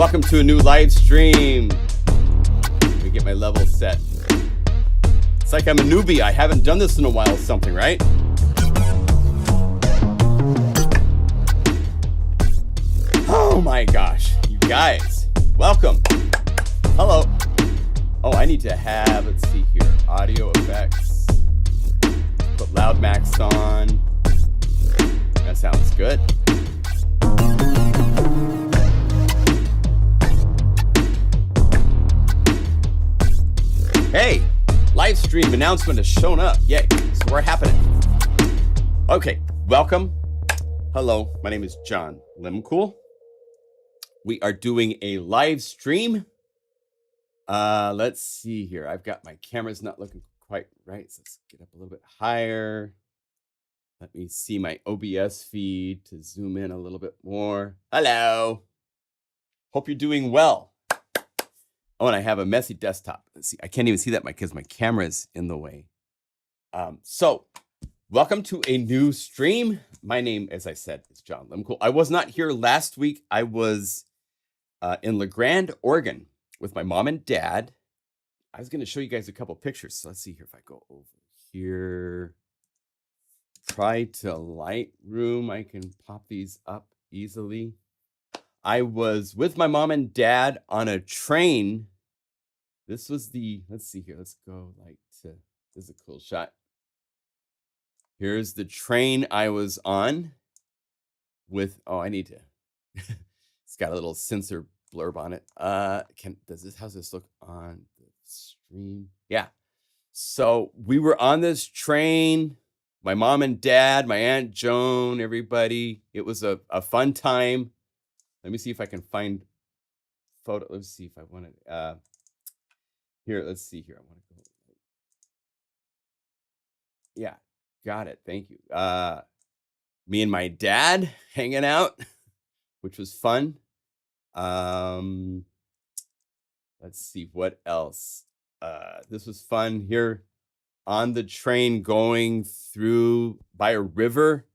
Welcome to a new live stream. Let me get my level set. It's like I'm a newbie. I haven't done this in a while or something, right? Oh my gosh, you guys, welcome. Hello. Oh, I need to have, let's see here, audio effects. Put loud max on. That sounds good. Hey, live stream announcement has shown up. Yay, so we're happening. Okay, welcome. Hello, my name is John Limcool. We are doing a live stream. Let's see here. I've got my camera's not looking quite right. So let's get up a little bit higher. Let me see my OBS feed to zoom in a little bit more. Hello. Hope you're doing well. Oh, and I have a messy desktop. Let's see. I can't even see that because my camera's in the way. So welcome to a new stream. My name, as I said, is John Limcool. I was not here last week. I was in La Grande, Oregon with my mom and dad. I was going to show you guys a couple pictures. So let's see here if I go over here. Try to Lightroom. I can pop these up easily. I was with my mom and dad on a train. This was the, let's see here. Let's go like to, this is a cool shot. Here's the train I was on with, oh, I need to, it's got a little sensor blurb on it. How's this look on the stream? Yeah. So we were on this train, my mom and dad, my Aunt Joan, everybody. It was a fun time. Let me see if I can find photo. Let's see if I want to, here, let's see here. I want to go. Yeah, got it. Thank you. Me and my dad hanging out, which was fun. Let's see what else. This was fun here on the train going through by a river.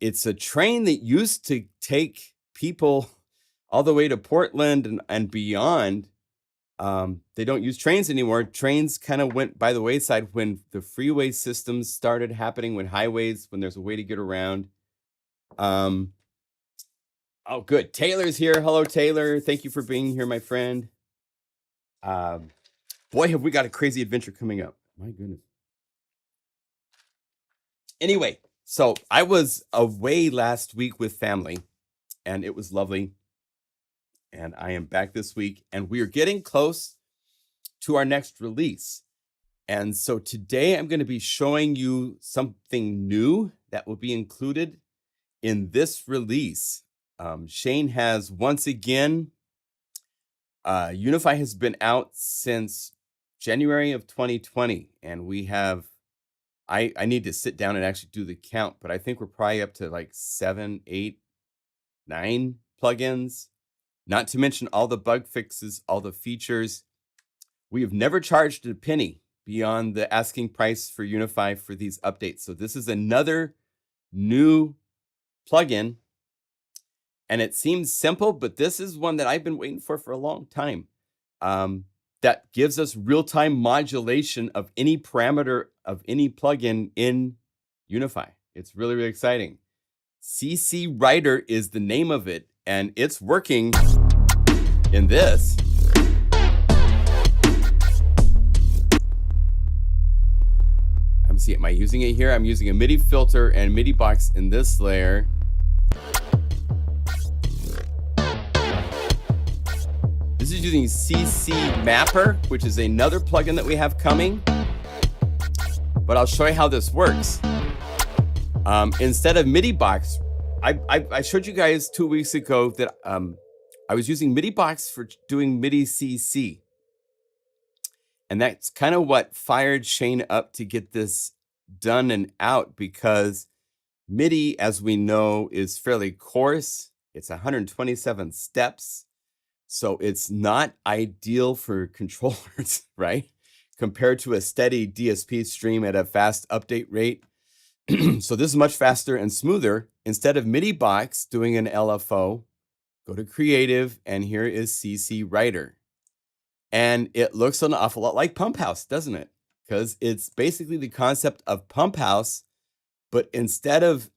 It's a train that used to take people all the way to Portland and beyond. They don't use trains anymore. Trains kind of went by the wayside when the freeway systems started happening, when highways, when there's a way to get around. Oh, good. Taylor's here. Hello, Taylor. Thank you for being here, my friend. Boy, have we got a crazy adventure coming up. My goodness. Anyway, so I was away last week with family, and it was lovely. And I am back this week, and we are getting close to our next release. And so today I'm going to be showing you something new that will be included in this release. Shane has once again, Unify has been out since January of 2020, and we have, I need to sit down and actually do the count, but I think we're probably up to like 7, 8, 9 plugins. Not to mention all the bug fixes, all the features. We have never charged a penny beyond the asking price for Unify for these updates. So this is another new plugin. And it seems simple, but this is one that I've been waiting for a long time. That gives us real-time modulation of any parameter of any plugin in Unify. It's really, really exciting. CC Writer is the name of it. And it's working in this. Let me see, am I using it here? I'm using a MIDI filter and MIDI box in this layer. This is using CC Mapper, which is another plugin that we have coming. But I'll show you how this works. Instead of MIDI box, I showed you guys 2 weeks ago that I was using MIDI box for doing MIDI CC. And that's kind of what fired Shane up to get this done and out, because MIDI, as we know, is fairly coarse. It's 127 steps. So it's not ideal for controllers, right? Compared to a steady DSP stream at a fast update rate. So this is much faster and smoother. Instead of MIDI box doing an LFO, go to Creative, and here is CC Writer. And it looks an awful lot like Pump House, doesn't it? Because it's basically the concept of Pump House, but instead of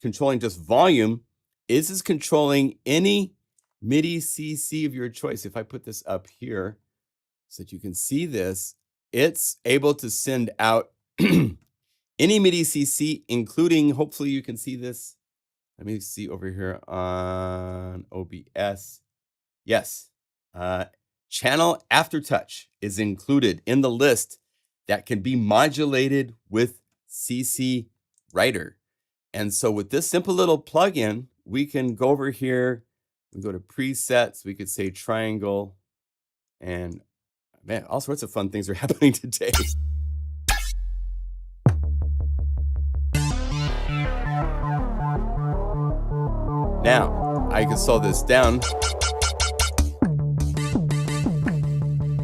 controlling just volume, this is controlling any MIDI CC of your choice. If I put this up here so that you can see this, it's able to send out any MIDI CC, including, hopefully you can see this. Let me see over here on OBS. Yes, channel Aftertouch is included in the list that can be modulated with CC Writer. And so with this simple little plugin, we can go over here and go to presets. We could say triangle, and man, all sorts of fun things are happening today. Now, I can slow this down.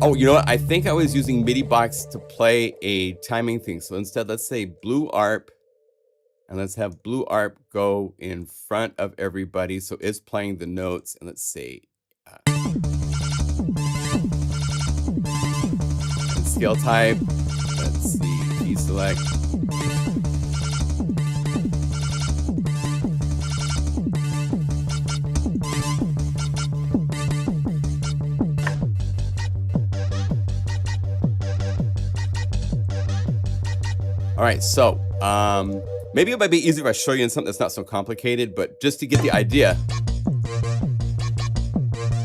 Oh, you know what? I think I was using MIDI box to play a timing thing. So instead, let's say blue ARP, and let's have blue ARP go in front of everybody. So it's playing the notes, and let's say scale type. Let's see, key select. All right, so maybe it might be easier if I show you in something that's not so complicated, but just to get the idea,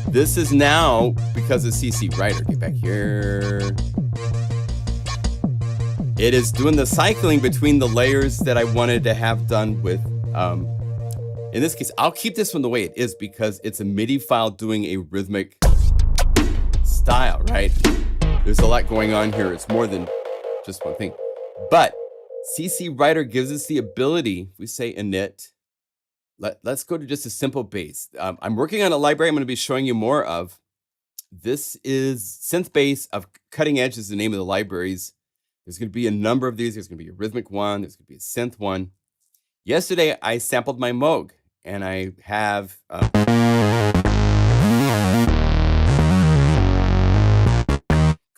this is now, because of CC Writer, get back here. It is doing the cycling between the layers that I wanted to have done with, in this case, I'll keep this one the way it is because it's a MIDI file doing a rhythmic style, right? There's a lot going on here. It's more than just one thing. But CC Writer gives us the ability, if we say init, let's go to just a simple bass. I'm working on a library I'm going to be showing you more of. This is Synthbase of Cutting Edge is the name of the libraries. There's going to be a number of these. There's going to be a rhythmic one. There's going to be a synth one. Yesterday, I sampled my Moog, and I have...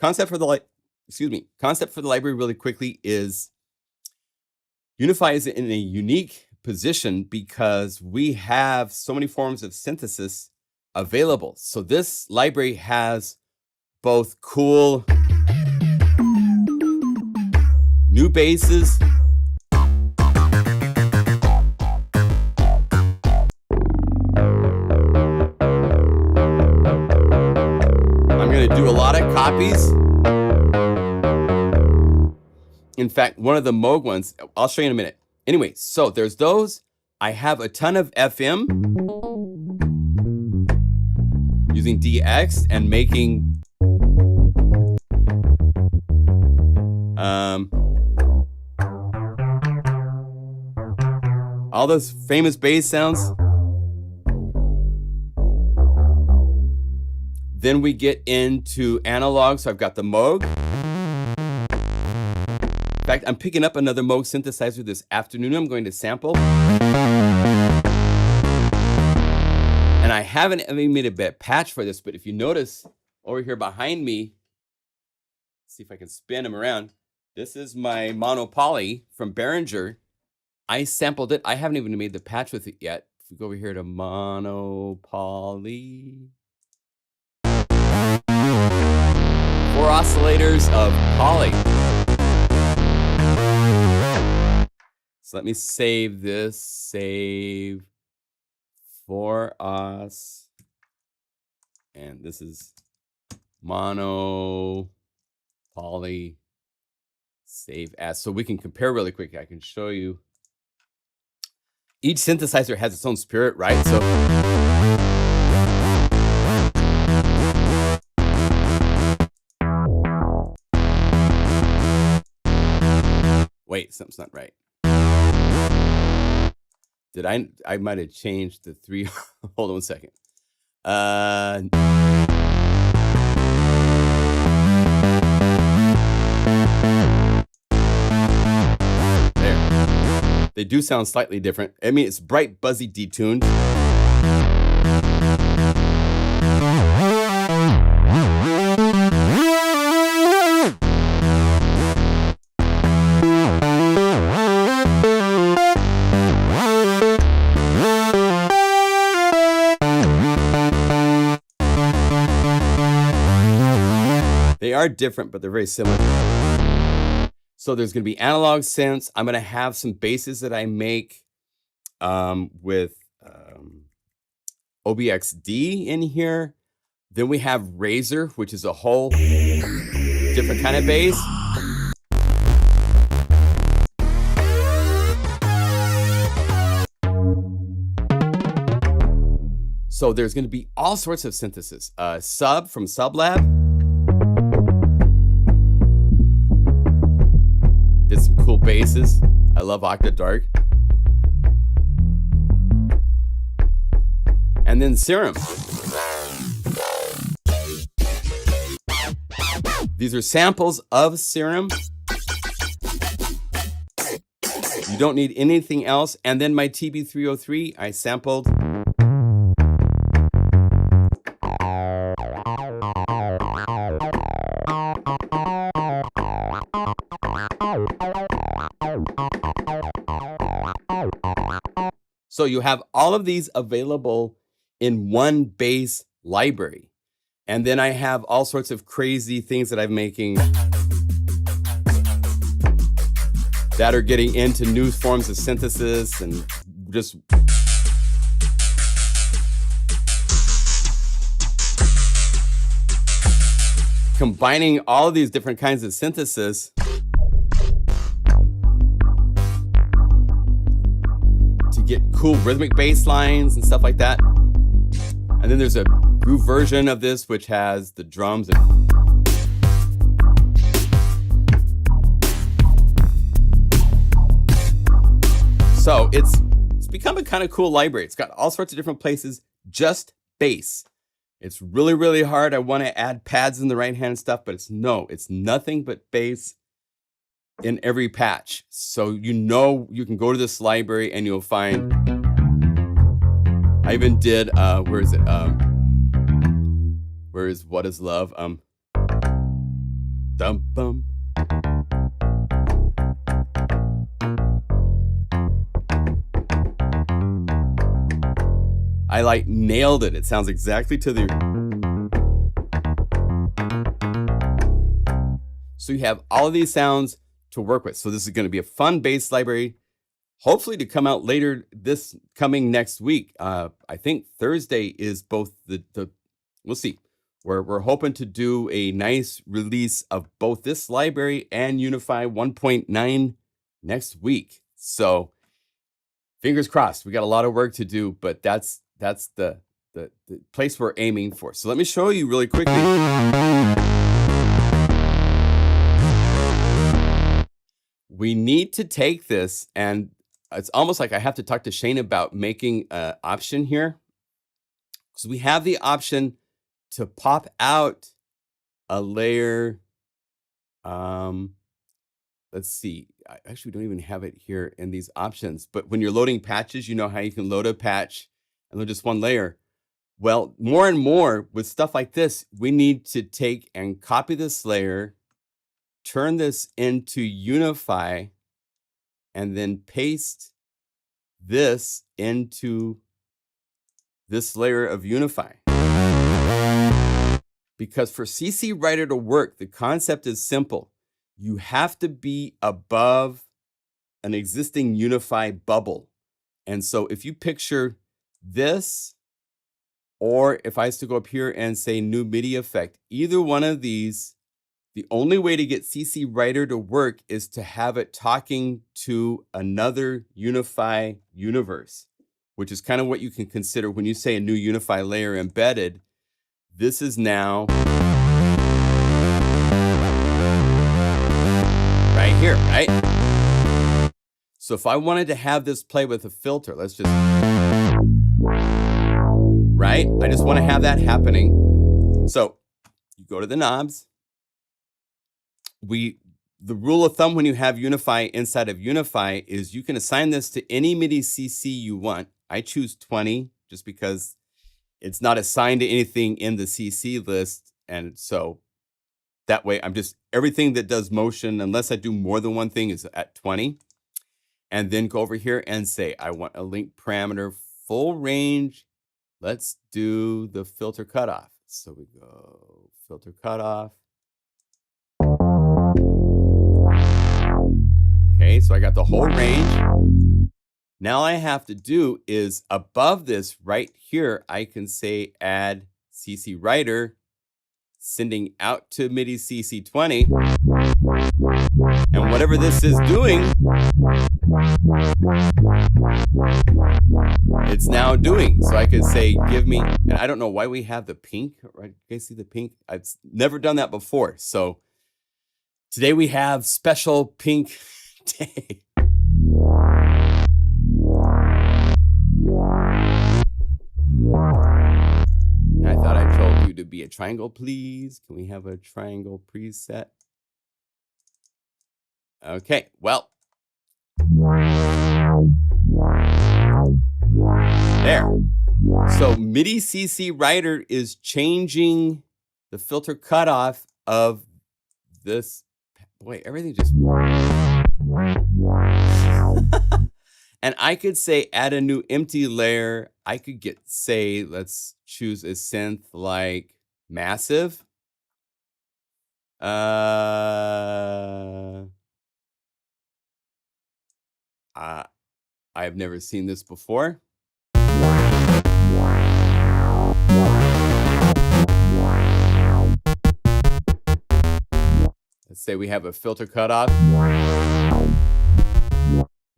Concept for the library really quickly is Unify is in a unique position because we have so many forms of synthesis available. So this library has both cool new basses, I'm going to do a lot of copies. In fact, one of the Moog ones, I'll show you in a minute. Anyway, so there's those. I have a ton of FM using DX and making all those famous bass sounds. Then we get into analog. So I've got the Moog. In fact, I'm picking up another Moog synthesizer this afternoon. I'm going to sample. And I haven't even made a patch for this, but if you notice over here behind me, see if I can spin him around. This is my mono poly from Behringer. I sampled it. I haven't even made the patch with it yet. If we go over here to mono poly. 4 oscillators of poly. So let me save this. Save 4 os. And this is mono poly. Save as. So we can compare really quick. I can show you. Each synthesizer has its own spirit, right? So wait, something's not right. Did I might have changed the 3. Hold on 1 second. They do sound slightly different. I mean, it's bright, buzzy, detuned. are different, but they're very similar. So there's going to be analog synths. I'm going to have some basses that I make with OBXD in here. Then we have Razor, which is a whole different kind of bass. So there's going to be all sorts of synthesis. Sub from Sublab. Did some cool basses. I love Octa Dark. And then Serum. These are samples of Serum. You don't need anything else. And then my TB303, I sampled. So you have all of these available in one bass library. And then I have all sorts of crazy things that I'm making that are getting into new forms of synthesis and just combining all of these different kinds of synthesis to get cool rhythmic bass lines and stuff like that. And then there's a groove version of this which has the drums and so it's become a kind of cool library. It's got all sorts of different places, just bass. It's really, really hard. I want to add pads in the right hand and stuff, but it's nothing but bass in every patch. So you can go to this library and you'll find, I even did, where is it? Where is What Is Love? Dum bum. I like nailed it. It sounds exactly to the. So you have all of these sounds to work with. So this is going to be a fun bass library, hopefully to come out later this coming next week. I think Thursday is both the we'll see. We're hoping to do a nice release of both this library and Unify 1.9 next week. So fingers crossed. We got a lot of work to do, but that's the place we're aiming for. So let me show you really quickly. We need to take this, and it's almost like I have to talk to Shane about making an option here. because we have the option to pop out a layer. Let's see. I actually don't even have it here in these options, but when you're loading patches, you know how you can load a patch and load just one layer. Well, more and more with stuff like this, we need to take and copy this layer, turn this into Unify, and then paste this into this layer of Unify. Because for CC Writer to work, the concept is simple. You have to be above an existing Unify bubble. And so if you picture this, or if I was to go up here and say new MIDI effect, either one of these, the only way to get CC Writer to work is to have it talking to another Unify universe, which is kind of what you can consider when you say a new Unify layer embedded. This is now right here, right? So if I wanted to have this play with a filter, let's just, right? I just want to have that happening. So you go to the knobs. The rule of thumb when you have Unify inside of Unify is you can assign this to any MIDI CC you want. I choose 20 just because it's not assigned to anything in the CC list. And so that way I'm just, everything that does motion, unless I do more than one thing, is at 20. And then go over here and say, I want a link parameter, full range. Let's do the filter cutoff. So we go filter cutoff. Okay, so I got the whole range. Now all I have to do is above this right here, I can say add CC writer, sending out to MIDI CC20. And whatever this is doing, it's now doing. So I could say, give me, and I don't know why we have the pink, right? You guys see the pink? I've never done that before. So today we have special pink day. I thought I told you to be a triangle, please. Can we have a triangle preset? Okay, well. There. So MIDI CC writer is changing the filter cutoff of this. Boy, everything just. And I could say add a new empty layer. I could say, let's choose a synth like Massive. I've never seen this before. Let's say we have a filter cutoff.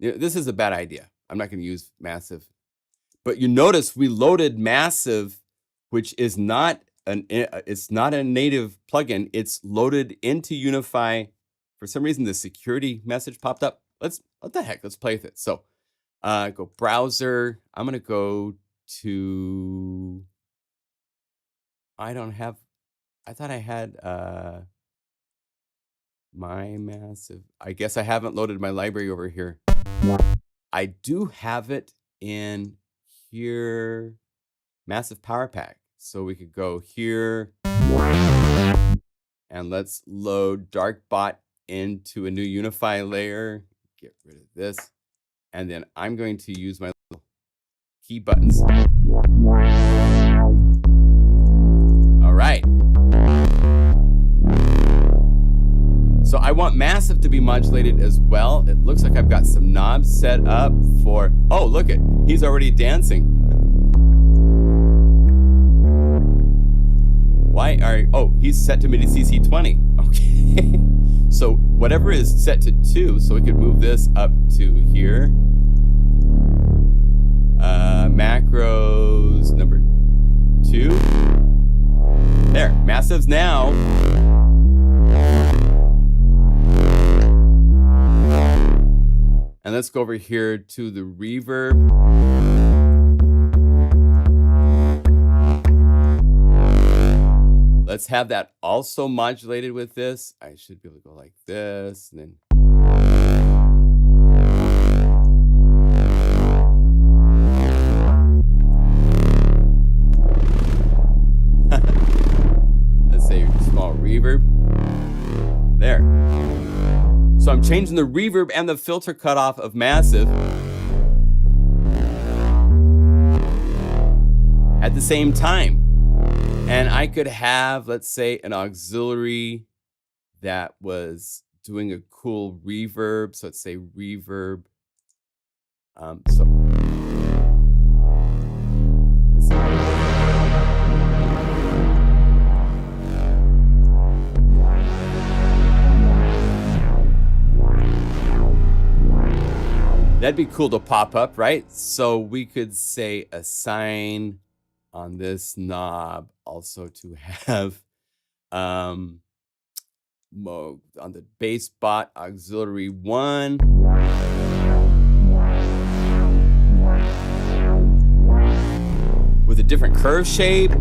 This is a bad idea. I'm not going to use Massive. But you notice we loaded Massive, which is not it's not a native plugin. It's loaded into Unify. For some reason, the security message popped up. What the heck? Let's play with it. So go browser. I'm going to go to, I thought I had my Massive. I guess I haven't loaded my library over here. I do have it in here, Massive Power Pack. So we could go here and let's load Darkbot into a new Unify layer. Get rid of this. And then I'm going to use my little key buttons. All right. So I want Massive to be modulated as well. It looks like I've got some knobs set up for, oh, look it, he's already dancing. He's set to MIDI CC20. Okay. So whatever is set to 2, so we could move this up to here. Macros number 2. There, Massive's now. And let's go over here to the reverb. Let's have that also modulated with this. I should be able to go like this, and then. Let's say small reverb. There. So I'm changing the reverb and the filter cutoff of Massive at the same time. And I could have, let's say, an auxiliary that was doing a cool reverb. So let's say reverb. That'd be cool to pop up, right? So we could say assign on this knob also to have on the bass bot auxiliary 1. With a different curve shape.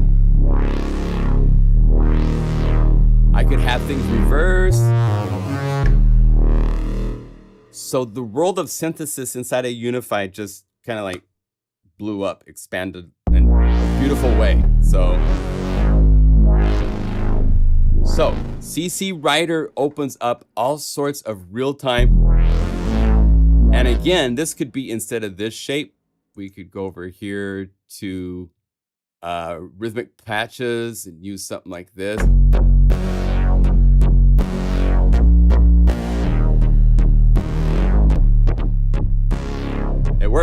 I could have things reversed. So the world of synthesis inside of Unify just kind of like blew up, expanded in a beautiful way. So CC Writer opens up all sorts of real-time. And again, this could be, instead of this shape, we could go over here to rhythmic patches and use something like this.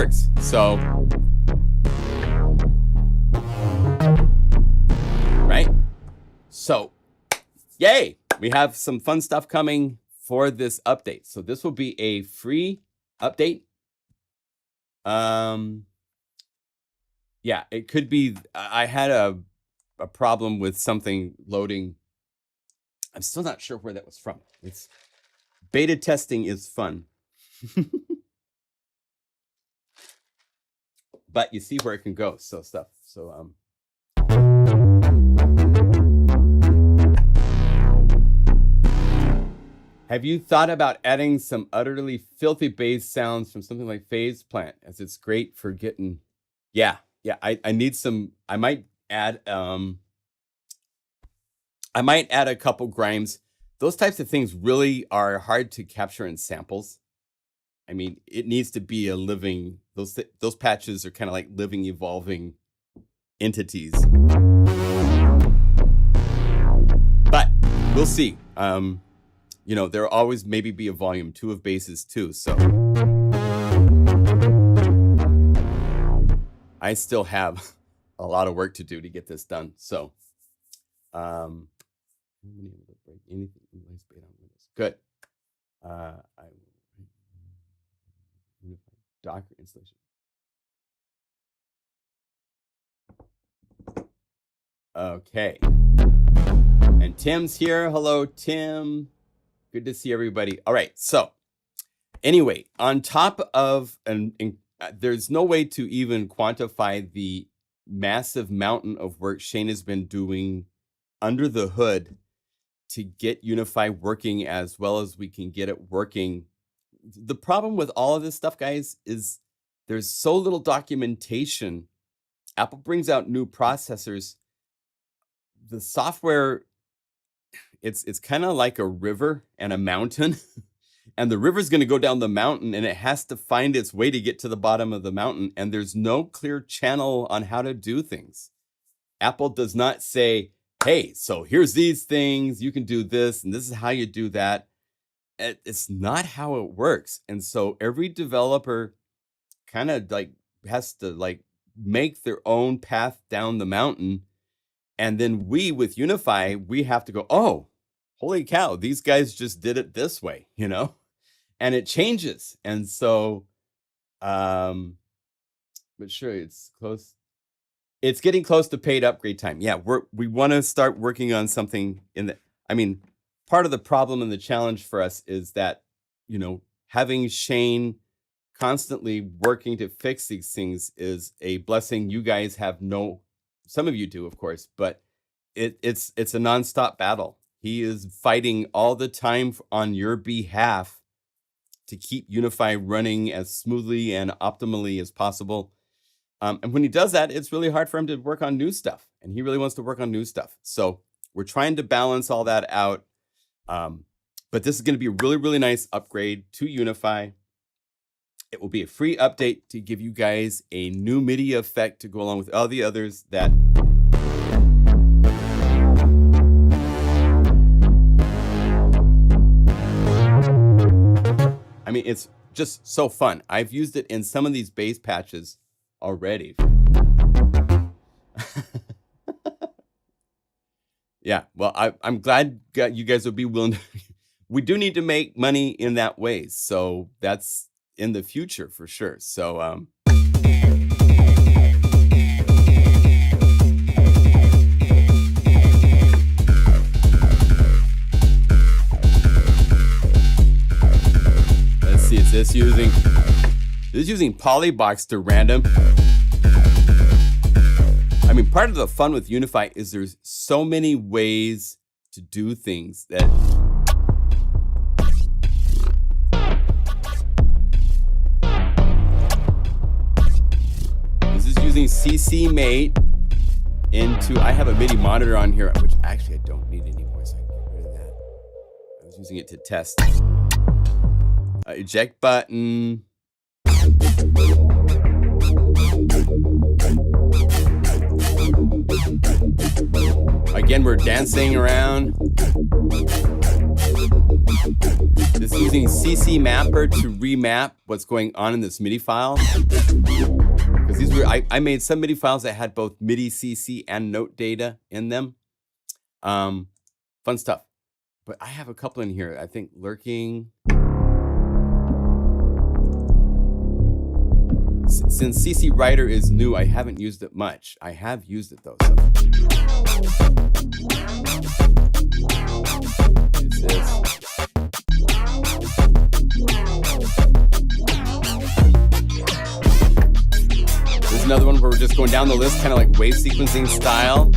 works. So, right? So, yay! We have some fun stuff coming for this update. So this will be a free update. Yeah, it could be. I had a problem with something loading. I'm still not sure where that was from. It's beta testing is fun. But you see where it can go. So stuff. So have you thought about adding some utterly filthy bass sounds from something like Phase Plant, as it's great for getting? Yeah, I need some. I might add a couple grimes. Those types of things really are hard to capture in samples. I mean, it needs to be a living. Those patches are kind of like living, evolving entities. But we'll see. You know, there'll always maybe be a volume 2 of basses too. So I still have a lot of work to do to get this done. So, good. Docker installation. Okay. And Tim's here. Hello, Tim. Good to see everybody. All right. So anyway, on top of, there's no way to even quantify the massive mountain of work Shane has been doing under the hood to get Unify working as well as we can get it working. The problem with all of this stuff, guys, is there's so little documentation. Apple brings out new processors. The software, it's kind of like a river and a mountain. And the river's going to go down the mountain and it has to find its way to get to the bottom of the mountain. And there's no clear channel on how to do things. Apple does not say, hey, so here's these things, you can do this, and this is how you do that. It's not how it works. And so every developer kind of like has to like make their own path down the mountain. And then we with Unify, we have to go, oh, holy cow, these guys just did it this way, you know, and it changes. And so, but sure, it's close. It's getting close to paid upgrade time. Yeah, we want to start working on something in the, I mean, part of the problem and the challenge for us is that, you know, having Shane constantly working to fix these things is a blessing. You guys have some of you do, of course, but it's a nonstop battle. He is fighting all the time on your behalf to keep Unify running as smoothly and optimally as possible. And when he does that, it's really hard for him to work on new stuff. And he really wants to work on new stuff. So we're trying to balance all that out. But this is going to be a really, really nice upgrade to Unify. It will be a free update to give you guys a new MIDI effect to go along with all the others that I mean, it's just so fun. I've used it in some of these bass patches already. Yeah, well, I'm glad you guys will be willing to. We do need to make money in that way. So that's in the future for sure. So, let's see, is this using Polybox to random? I mean, part of the fun with Unify is there's so many ways to do things that this is using CC Mate into, I have a MIDI monitor on here, which actually I don't need anymore, so I can get rid of that. I was using it to test. Eject button. Again, we're dancing around. This It's using CC Mapper to remap what's going on in this MIDI file. Because these were, I made some MIDI files that had both MIDI CC and note data in them. Fun stuff. But I have a couple in here, I think, lurking. Since CC Writer is new, I haven't used it much. I have used it though. So. There's another one where we're just going down the list, kind of like wave sequencing style.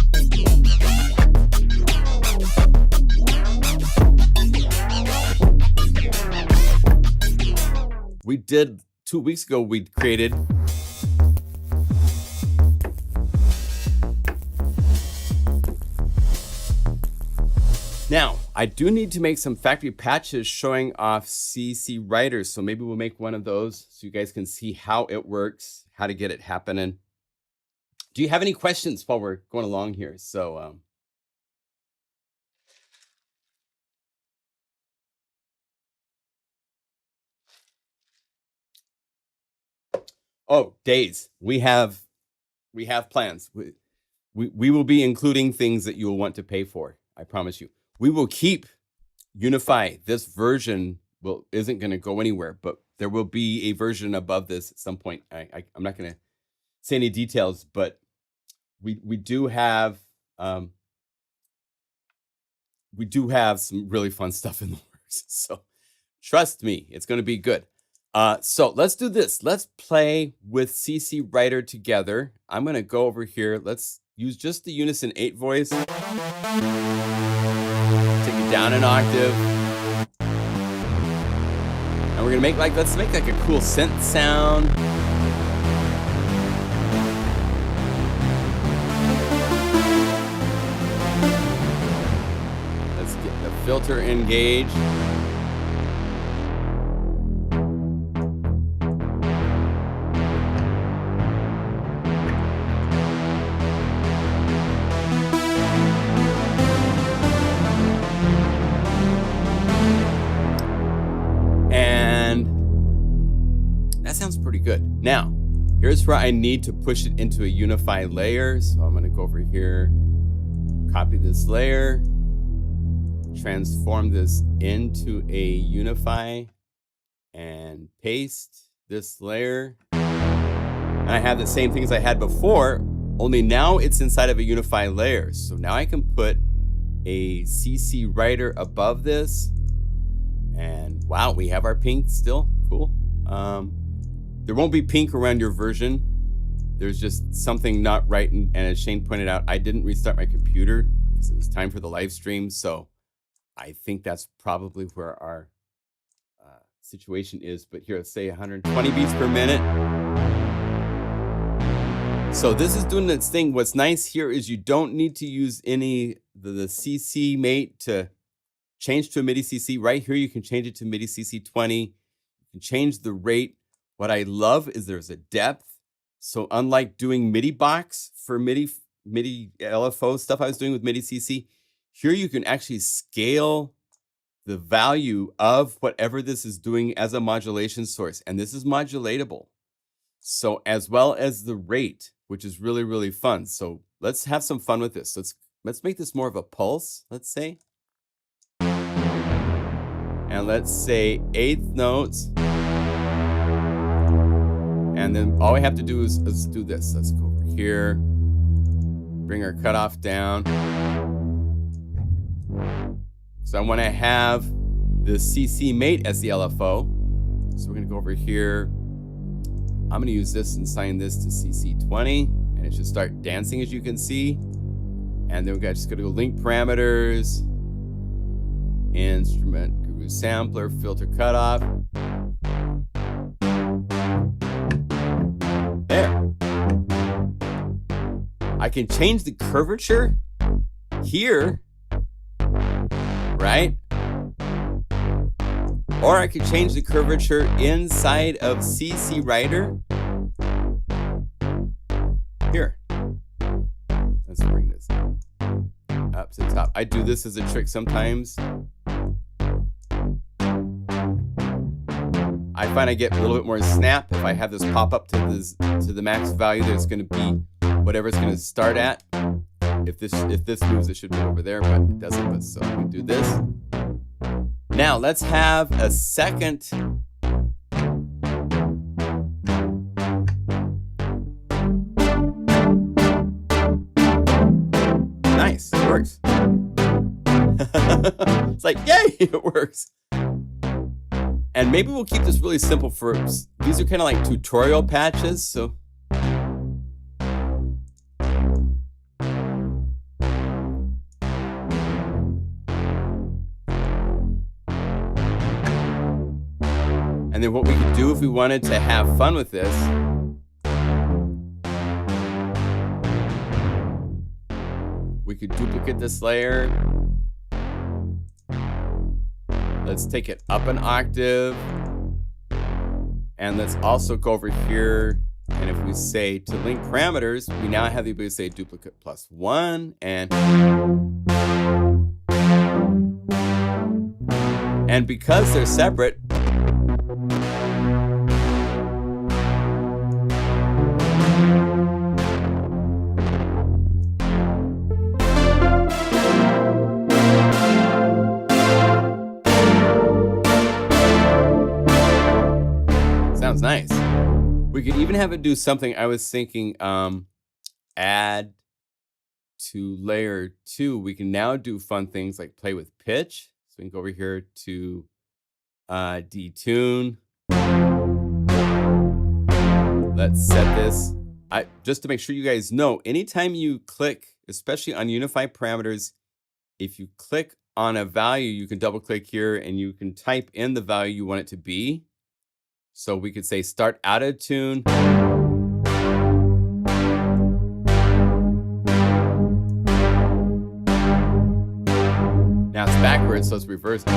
We did 2 weeks ago, we created now, I do need to make some factory patches showing off CC Writer. So maybe we'll make one of those so you guys can see how it works, how to get it happening. Do you have any questions while we're going along here? So, oh, days. We have plans. We will be including things that you will want to pay for. I promise you. We will keep Unify. This version isn't going to go anywhere, but there will be a version above this at some point. I'm not going to say any details, but we do have some really fun stuff in the works. So trust me, it's going to be good. So let's do this. Let's play with CC Writer together. I'm going to go over here. Let's use just the Unison 8 voice. Take it down an octave. And we're going to let's make like a cool synth sound. Let's get the filter engaged. Good. Now, here's where I need to push it into a Unify layer. So I'm going to go over here, copy this layer, transform this into a Unify, and paste this layer. And I have the same thing as I had before, only now it's inside of a Unify layer. So now I can put a CC Writer above this. And wow, we have our pink still. Cool. There won't be pink around your version. There's just something not right. And as Shane pointed out, I didn't restart my computer because it was time for the live stream. So I think that's probably where our situation is. But here, let's say 120 beats per minute. So this is doing its thing. What's nice here is you don't need to use any the CC mate to change to a MIDI CC. Right here, you can change it to MIDI CC 20. You can change the rate. What I love is there's a depth. So unlike doing MIDI box for MIDI LFO stuff I was doing with MIDI CC, here you can actually scale the value of whatever this is doing as a modulation source. And this is modulatable. So as well as the rate, which is really, really fun. So let's have some fun with this. Let's make this more of a pulse, let's say. And let's say 8th notes. And then all we have to do is do this. Let's go over here, bring our cutoff down. So I want to have the CC mate as the LFO. So we're going to go over here. I'm going to use this and assign this to CC 20. And it should start dancing, as you can see. And then we're just going to go link parameters, instrument, guru sampler, filter cutoff. There. I can change the curvature here, right? Or I could change the curvature inside of CC Writer. Here. Let's bring this up to the top. I do this as a trick sometimes. I find I get a little bit more snap if I have this pop up to the max value. There's going to be whatever it's going to start at. If this moves, it should be over there, but it doesn't. But so we do this. Now let's have a second. Nice, it works. It's like, yay, it works. And maybe we'll keep this really simple for, these are kind of like tutorial patches, so. And then what we could do if we wanted to have fun with this, we could duplicate this layer. Let's take it up an octave. And let's also go over here. And if we say to link parameters, we now have the ability to say duplicate +1 and because they're separate, sounds nice. We could even have it do something. I was thinking add to layer 2. We can now do fun things like play with pitch. So we can go over here to detune. Let's set this. Just to make sure you guys know, anytime you click, especially on Unify parameters, if you click on a value, you can double click here and you can type in the value you want it to be. So we could say start out of tune. Now it's backwards, so it's reversed. We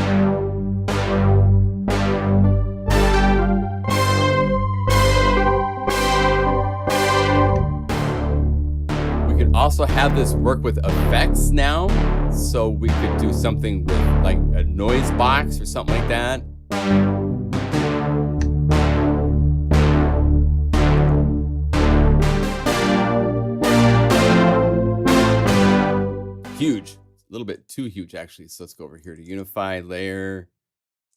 could also have this work with effects now. So we could do something with like a noise box or something like that. Huge, a little bit too huge actually. So let's go over here to Unify layer,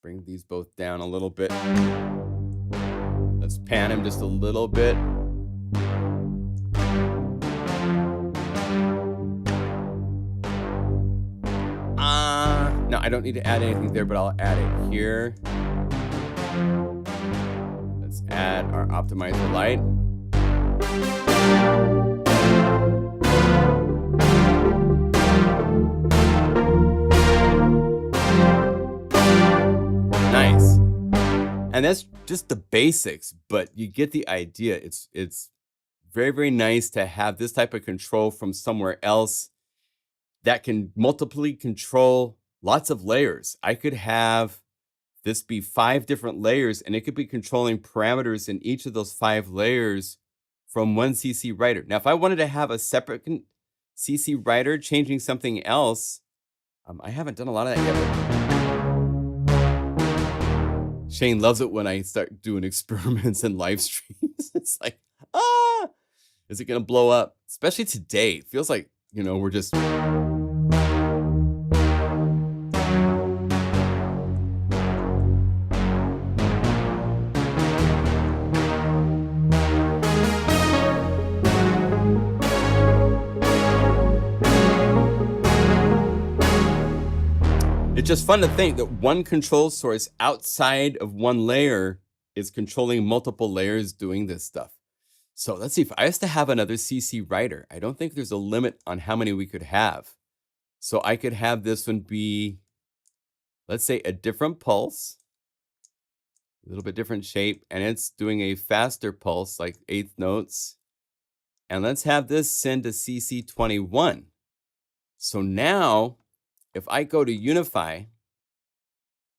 bring these both down a little bit. Let's pan him just a little bit. No, I don't need to add anything there, but I'll add it here. Let's add our optimizer light. Nice. And that's just the basics, but you get the idea. It's very, very nice to have this type of control from somewhere else that can multiply control lots of layers. I could have this be 5 different layers, and it could be controlling parameters in each of those 5 layers from one CC writer. Now, if I wanted to have a separate CC writer changing something else, I haven't done a lot of that yet. Shane loves it when I start doing experiments and live streams. It's like, is it going to blow up? Especially today. It feels like, we're just... It's just fun to think that one control source outside of one layer is controlling multiple layers doing this stuff. So let's see, if I was to have another CC writer, I don't think there's a limit on how many we could have. So I could have this one be, let's say, a different pulse, a little bit different shape, and it's doing a faster pulse, like 8th notes. And let's have this send to CC 21. So now, if I go to Unify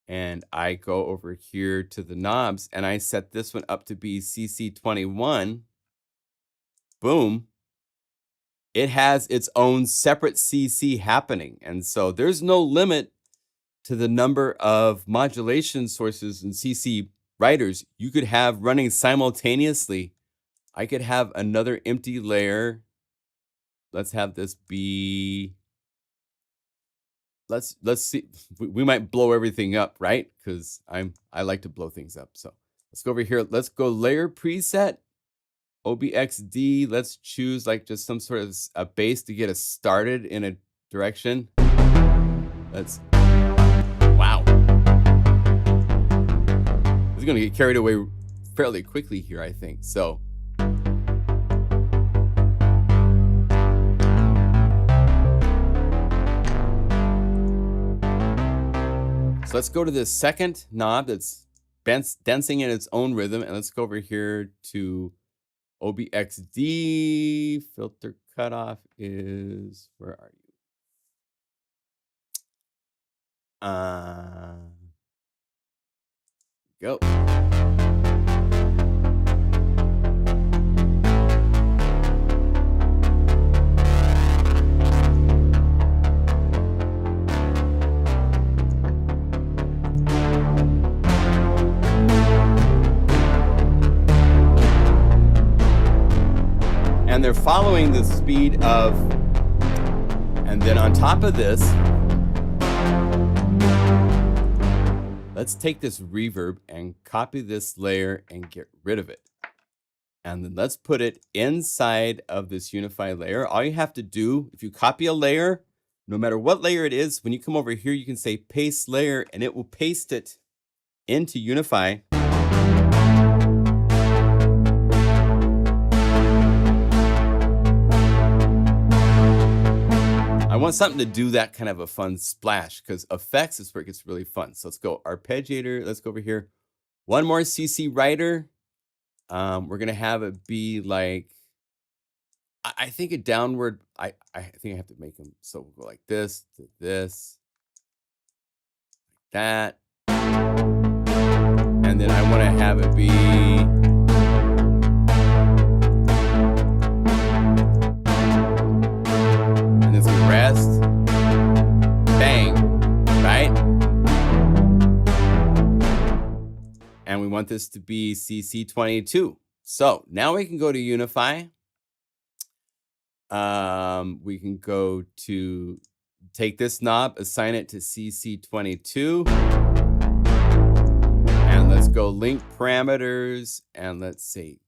and I go over here to the knobs and I set this one up to be CC 21, boom, it has its own separate CC happening. And so there's no limit to the number of modulation sources and CC writers you could have running simultaneously. I could have another empty layer. Let's have this be, let's see. We might blow everything up, right? Because I like to blow things up. So let's go over here. Let's go layer preset, OBXD. Let's choose like just some sort of a base to get us started in a direction. Let's, wow. It's gonna get carried away fairly quickly here, I think. So let's go to the second knob that's dancing in its own rhythm, and let's go over here to OBXD. Filter cutoff is, where are you? Go. And they're following the speed of, and then on top of this, let's take this reverb and copy this layer and get rid of it. And then let's put it inside of this Unify layer. All you have to do, if you copy a layer, no matter what layer it is, when you come over here, you can say paste layer, and it will paste it into Unify. I want something to do that kind of a fun splash, because effects is where it gets really fun. So let's go arpeggiator. Let's go over here. One more CC writer. We're going to have it be like, I think a downward, I think I have to make them, so we'll go like this to this, like that. And then I want to have it be, and this is rest, bang, right? And we want this to be CC22. So now we can go to Unify. We can go to take this knob, assign it to CC22. And let's go link parameters. And let's say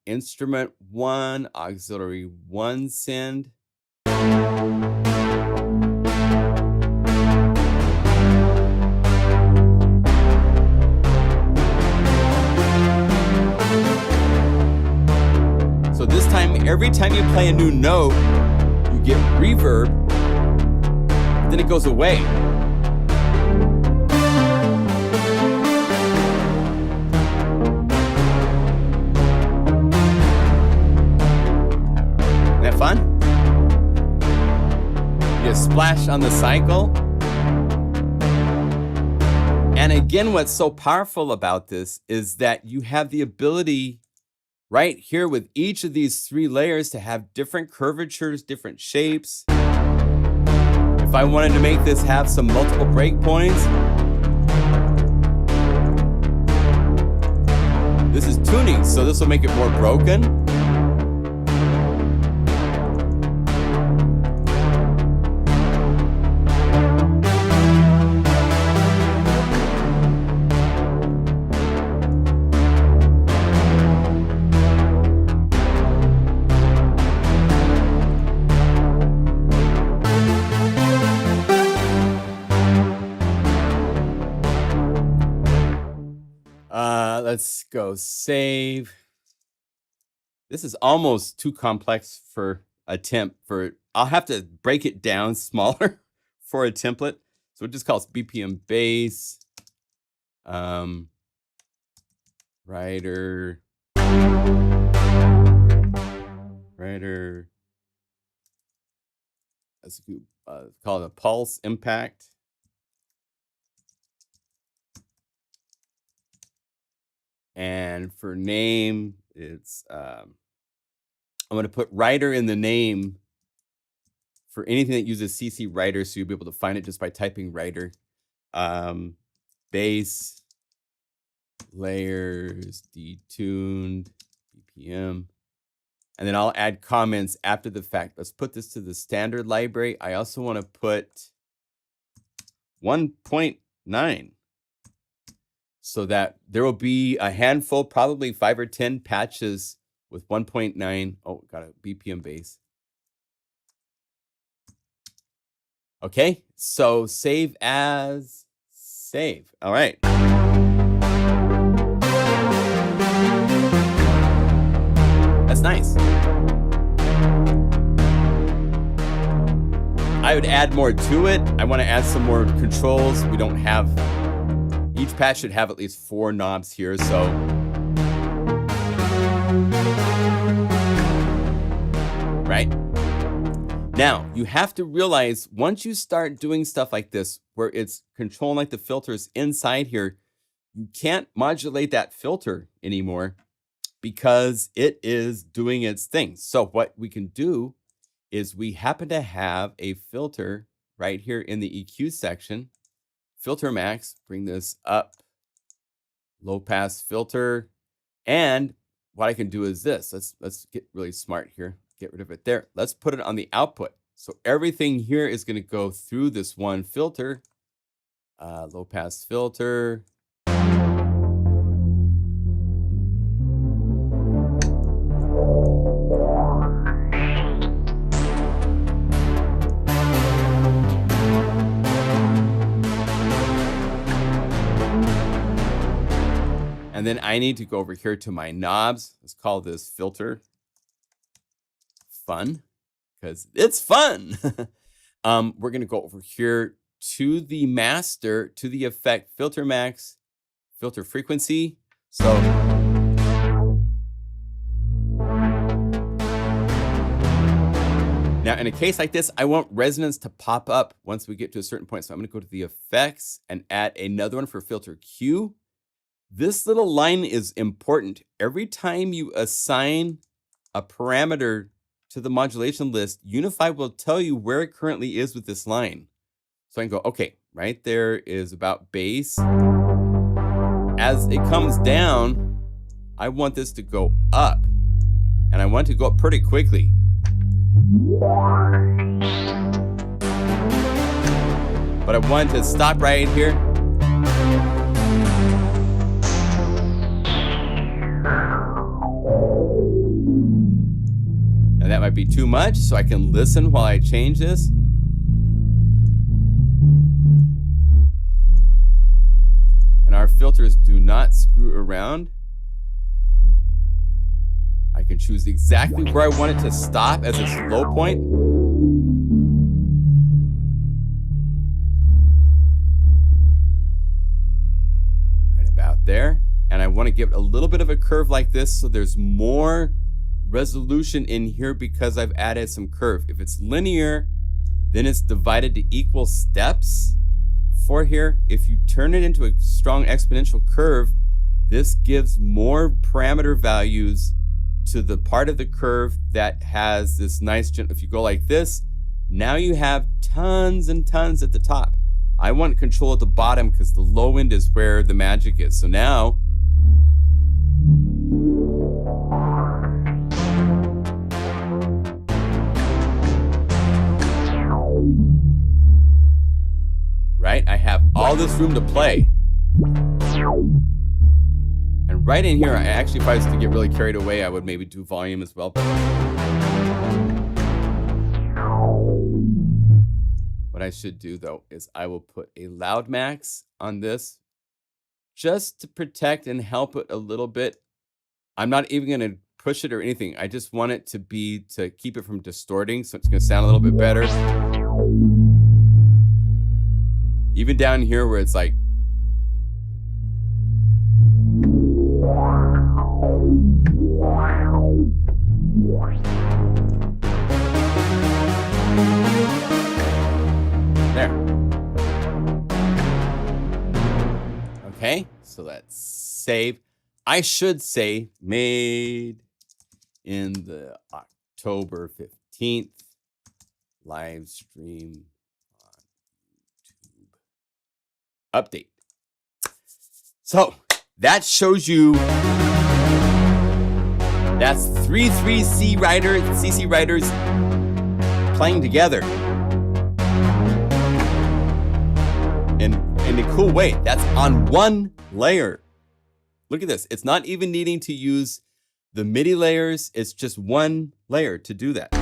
instrument 1, auxiliary 1 send. So this time, every time you play a new note, you get reverb, then it goes away. Isn't that fun? You get a splash on the cycle. And again, what's so powerful about this is that you have the ability right here with each of these 3 layers to have different curvatures, different shapes. If I wanted to make this have some multiple breakpoints, this is tuning, so this will make it more broken. Let's go save. This is almost too complex for a temp. I'll have to break it down smaller for a template. So it just calls BPM bass, writer. Let's call it a pulse impact. And for name, it's I'm going to put writer in the name for anything that uses CC writer, so you'll be able to find it just by typing writer. Bass, layers, detuned, BPM. And then I'll add comments after the fact. Let's put this to the standard library. I also want to put 1.9 so that there will be a handful, probably 5 or 10 patches with 1.9. Oh, got a BPM base. Okay, so save as save. All right. That's nice. I would add more to it. I want to add some more controls. We don't have, each patch should have at least 4 knobs here, so. Right? Now, you have to realize once you start doing stuff like this, where it's controlling like the filters inside here, you can't modulate that filter anymore because it is doing its thing. So what we can do is we happen to have a filter right here in the EQ section. Filter max, bring this up, low pass filter. And what I can do is this. Let's get really smart here. Get rid of it there. Let's put it on the output. So everything here is going to go through this one filter, low pass filter. And then I need to go over here to my knobs. Let's call this filter fun because it's fun. We're going to go over here to the master, to the effect, filter max, filter frequency. So now in a case like this, I want resonance to pop up once we get to a certain point. So I'm going to go to the effects and add another one for filter Q. This little line is important. Every time you assign a parameter to the modulation list, Unify will tell you where it currently is with this line. So I can go, okay, right there is about bass. As it comes down, I want this to go up. And I want to go up pretty quickly. But I want to stop right here. Now that might be too much, so I can listen while I change this. And our filters do not screw around. I can choose exactly where I want it to stop as its low point. Right about there. And I want to give it a little bit of a curve like this so there's more resolution in here because I've added some curve. If it's linear, then it's divided to equal steps for here. If you turn it into a strong exponential curve, this gives more parameter values to the part of the curve that has this nice, if you go like this, now you have tons and tons at the top. I want control at the bottom because the low end is where the magic is. So now, right, I have all this room to play. And right in here, I actually, if I was to get really carried away, I would maybe do volume as well. What I should do though, is I will put a loud max on this just to protect and help it a little bit. I'm not even going to push it or anything. I just want it to be, to keep it from distorting. So it's going to sound a little bit better. Even down here where it's like, there. Okay, so let's save. I should say made in the October 15th live stream on YouTube update. So that shows you that's 3 C writers, CC writers playing together in a cool way. That's on one layer. Look at this. It's not even needing to use the MIDI layers. It's just one layer to do that.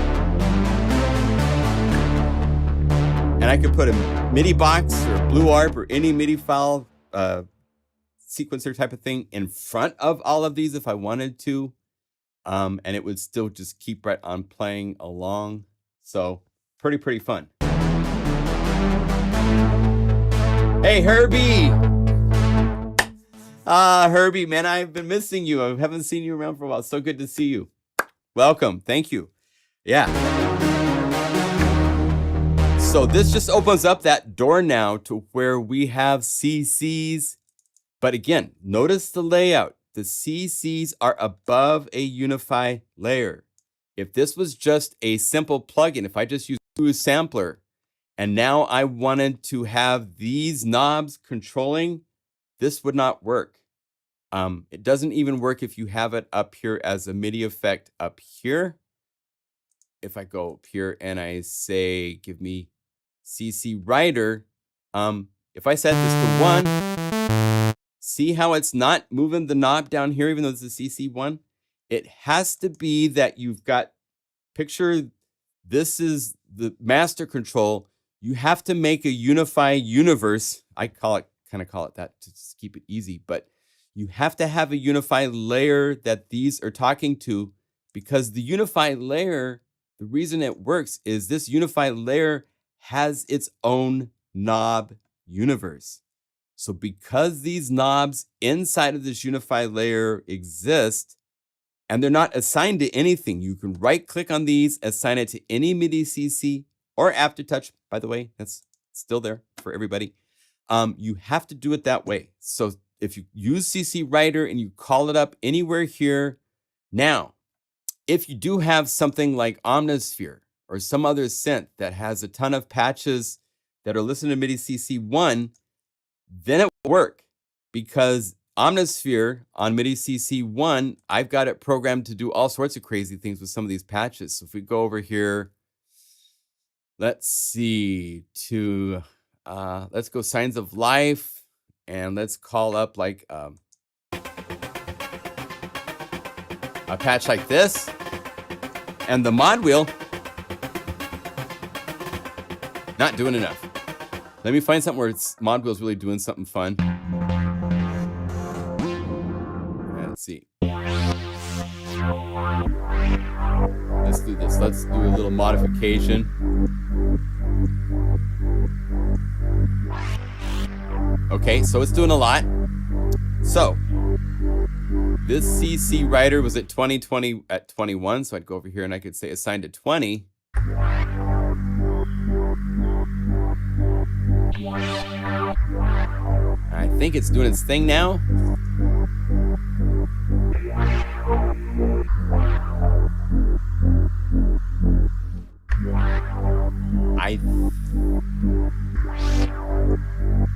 And I could put a MIDI box or Blue Arp or any MIDI file sequencer type of thing in front of all of these if I wanted to. And it would still just keep right on playing along. So pretty fun. Hey, Herbie. Herbie, man, I've been missing you. I haven't seen you around for a while. So good to see you. Welcome. Thank you. Yeah. So this just opens up that door now to where we have CCs. But again, notice the layout. The CCs are above a Unify layer. If this was just a simple plugin, if I just use a sampler, and now I wanted to have these knobs controlling, this would not work. It doesn't even work if you have it up here as a MIDI effect up here. If I go up here and I say, give me CC writer, if I set this to 1, see how it's not moving the knob down here, even though it's a CC1? It has to be that you've got, picture this is the master control. You have to make a Unify universe. I kind of call it that to just keep it easy, but you have to have a Unify layer that these are talking to, because the Unify layer, the reason it works is this Unify layer has its own knob universe. So because these knobs inside of this Unify layer exist, and they're not assigned to anything, you can right click on these, assign it to any MIDI CC or Aftertouch, by the way, that's still there for everybody. You have to do it that way. So if you use CC Writer and you call it up anywhere here, now, if you do have something like Omnisphere or some other synth that has a ton of patches that are listening to MIDI CC1, then it will work, because Omnisphere on MIDI CC1, I've got it programmed to do all sorts of crazy things with some of these patches. So if we go over here, let's see, to let's go Signs of Life, and let's call up like a patch like this, and the mod wheel not doing enough. Let me find something where it's mod wheel's really doing something fun. Let's see. Let's do this. Let's do a little modification. Okay, so it's doing a lot. So this CC writer was at 20 at 21, so I'd go over here and I could say assign to 20. I think it's doing its thing now.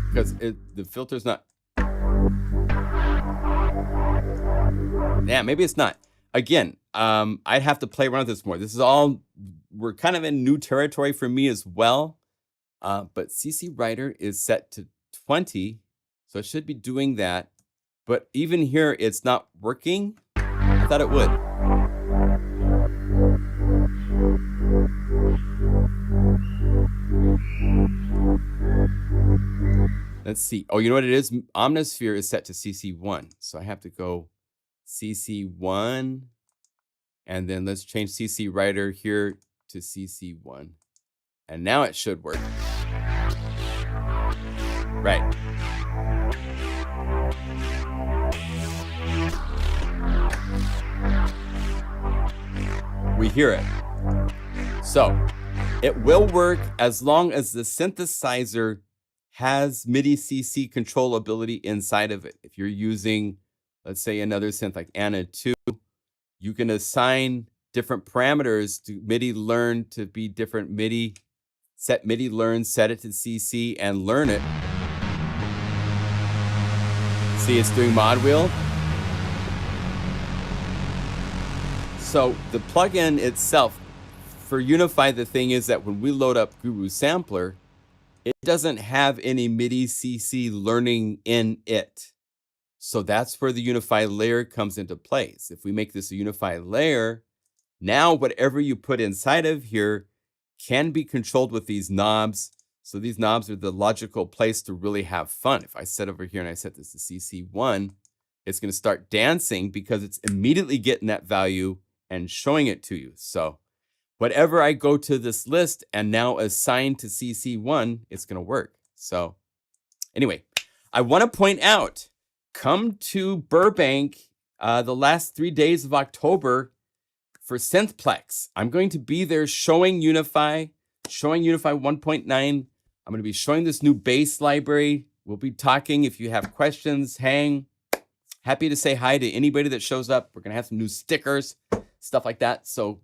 Because the filter's not. Yeah, maybe it's not. Again, I'd have to play around with this more. This is all, we're kind of in new territory for me as well. But CC Writer is set to 20, so it should be doing that. But even here, it's not working. I thought it would. Let's see. Oh, you know what it is? Omnisphere is set to CC1. So I have to go CC1. And then let's change CC Writer here to CC1. And now it should work. Right. We hear it. So it will work as long as the synthesizer has MIDI CC controllability inside of it. If you're using, let's say, another synth like Anna 2, you can assign different parameters to MIDI learn to be different MIDI, set MIDI learn, set it to CC, and learn it. See, it's doing mod wheel. So the plugin itself for Unify, the thing is that when we load up Guru Sampler, it doesn't have any MIDI CC learning in it. So that's where the Unify layer comes into place. If we make this a Unify layer, now whatever you put inside of here can be controlled with these knobs. So these knobs are the logical place to really have fun. If I set over here and I set this to CC1, it's going to start dancing because it's immediately getting that value and showing it to you. So whatever I go to this list and now assign to CC1, it's going to work. So anyway, I want to point out, come to Burbank the last 3 days of October for Synthplex. I'm going to be there showing Unify 1.9. I'm going to be showing this new bass library. We'll be talking. If you have questions, hang. Happy to say hi to anybody that shows up. We're going to have some new stickers, stuff like that. So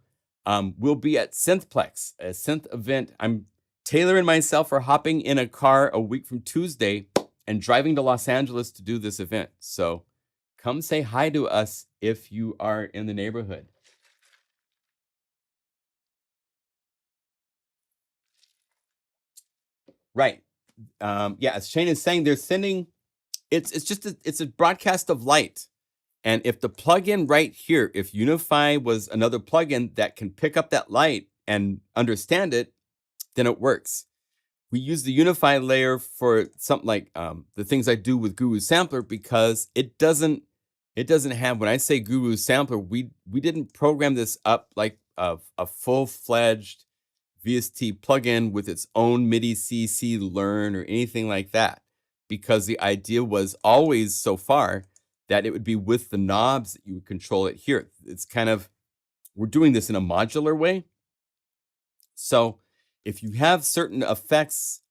we'll be at Synthplex, a synth event. I'm tailoring myself for hopping in a car a week from Tuesday and driving to Los Angeles to do this event. So come say hi to us if you are in the neighborhood. Right. Yeah, as Shane is saying, they're sending, it's a broadcast of light. And if the plugin right here, if Unify was another plugin that can pick up that light and understand it, then it works. We use the Unify layer for something like the things I do with Guru Sampler because it doesn't have, when I say Guru Sampler, we didn't program this up like a full-fledged VST plugin with its own MIDI CC learn or anything like that, because the idea was always so far that it would be with the knobs that you would control it here. It's kind of, we're doing this in a modular way. So if you have certain effects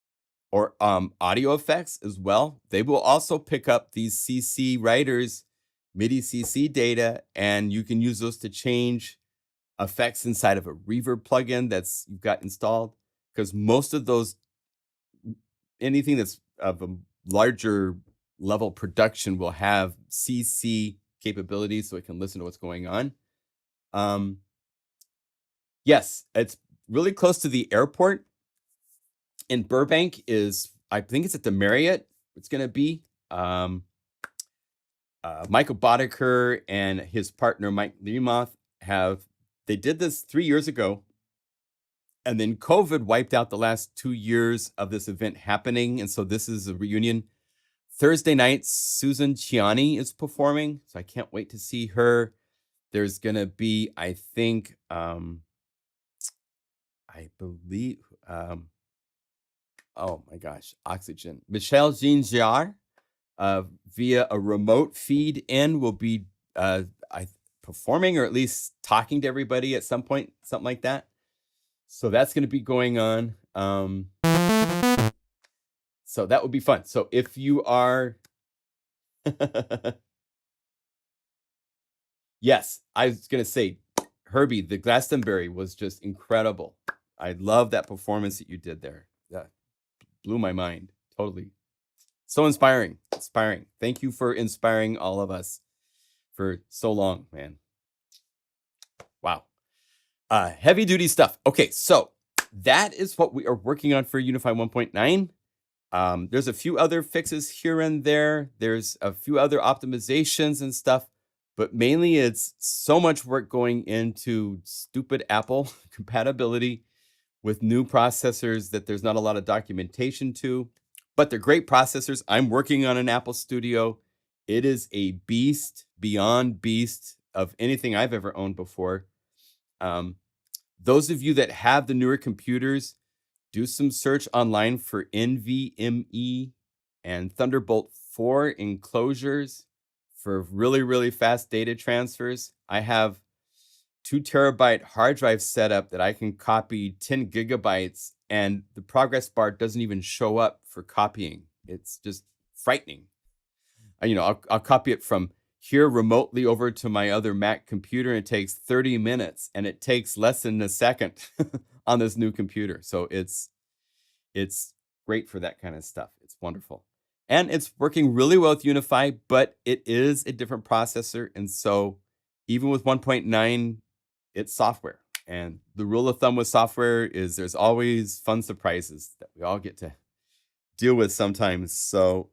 or audio effects as well, they will also pick up these CC writers, MIDI CC data, and you can use those to change effects inside of a reverb plugin that's you've got installed. Because most of those, anything that's of a larger level production will have CC capabilities so it can listen to what's going on. Yes, it's really close to the airport in Burbank. I think it's at the Marriott. It's going to be Michael Boddicker and his partner Mike Nemoth they did this 3 years ago, and then COVID wiped out the last 2 years of this event happening, and so this is a reunion. Thursday night, Susan Ciani is performing, so I can't wait to see her. There's going to be, I think, I believe, oh my gosh, Oxygen. Michelle Jean-Jarre, via a remote feed in, will be performing, or at least talking to everybody at some point, something like that. So that's going to be going on. So that would be fun. So if you are, yes, I was going to say, Herbie, the Glastonbury was just incredible. I love that performance that you did there. That blew my mind. Totally. So inspiring. Thank you for inspiring all of us for so long, man. Wow. Heavy duty stuff. Okay, so that is what we are working on for Unify 1.9. There's a few other fixes here and there. There's a few other optimizations and stuff, but mainly it's so much work going into stupid Apple compatibility with new processors that there's not a lot of documentation to, but they're great processors. I'm working on an Apple Studio. It is a beast beyond beast of anything I've ever owned before. Those of you that have the newer computers, do some search online for NVMe and Thunderbolt 4 enclosures for really, really fast data transfers. I have 2 terabyte hard drive set up that I can copy 10 gigabytes, and the progress bar doesn't even show up for copying. It's just frightening. I'll copy it from here remotely over to my other Mac computer, and it takes 30 minutes, and it takes less than a second on this new computer. So it's great for that kind of stuff. It's wonderful. And it's working really well with Unify, but it is a different processor. And so even with 1.9, it's software. And the rule of thumb with software is there's always fun surprises that we all get to deal with sometimes. So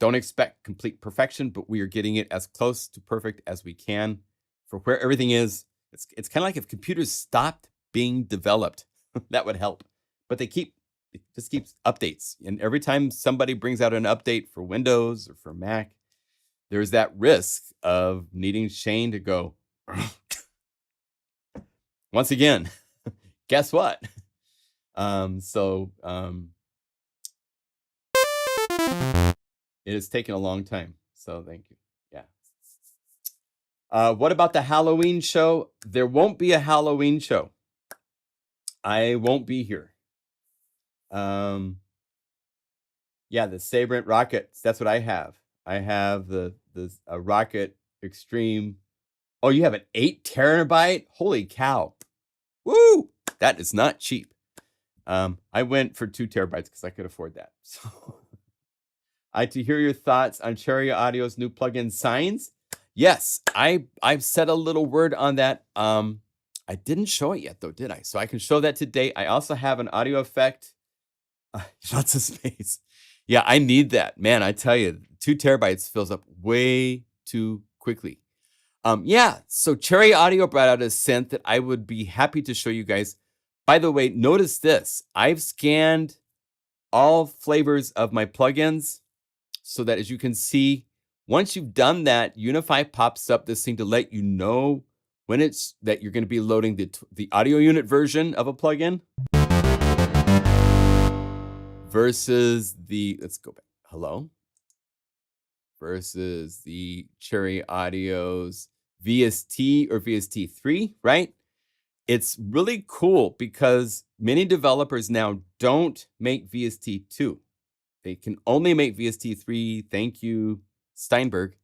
don't expect complete perfection, but we are getting it as close to perfect as we can for where everything is. It's kind of like if computers stopped being developed, that would help. But it just keeps updates. And every time somebody brings out an update for Windows or for Mac, there's that risk of needing Shane to go, once again, guess what? It has taken a long time. So thank you. Yeah. What about the Halloween show? There won't be a Halloween show. I won't be here. Yeah, the Sabrent rockets. That's what I have. I have the Rocket Extreme. Oh, you have an 8 terabyte? Holy cow. Woo! That is not cheap. I went for 2 terabytes because I could afford that. So I'd to hear your thoughts on Cherry Audio's new plugin Signs. Yes, I've said a little word on that. I didn't show it yet though, did I? So I can show that today. I also have an audio effect. Lots of space. Yeah, I need that. Man, I tell you, 2 terabytes fills up way too quickly. Yeah, so Cherry Audio brought out a synth that I would be happy to show you guys. By the way, notice this. I've scanned all flavors of my plugins so that as you can see, once you've done that, Unify pops up this thing to let you know when it's that you're going to be loading the audio unit version of a plugin versus the, let's go back, hello, versus the Cherry Audio's VST or VST3, right? It's really cool because many developers now don't make VST2. They can only make VST3. Thank you, Steinberg.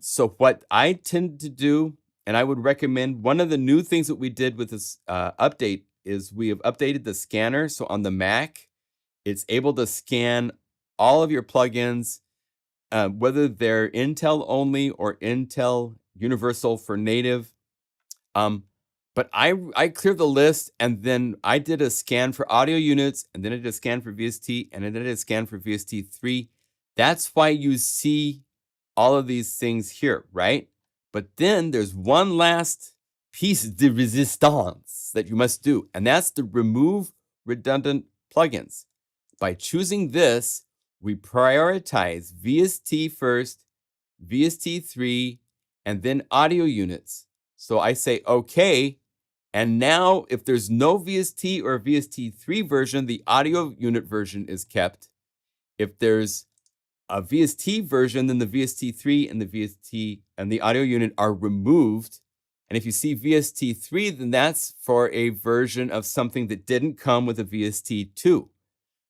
So what I tend to do, and I would recommend, one of the new things that we did with this update is we have updated the scanner. So on the Mac, it's able to scan all of your plugins, whether they're Intel only or Intel Universal for native. But I cleared the list, and then I did a scan for audio units, and then I did a scan for VST, and then I did a scan for VST3. That's why you see all of these things here, right? But then there's one last piece de resistance that you must do, and that's to remove redundant plugins. By choosing this, we prioritize VST first, VST3, and then audio units. So I say, okay, and now if there's no VST or VST3 version, the audio unit version is kept. If there's a VST version, then the VST3 and the VST and the audio unit are removed. And if you see VST3, then that's for a version of something that didn't come with a VST2.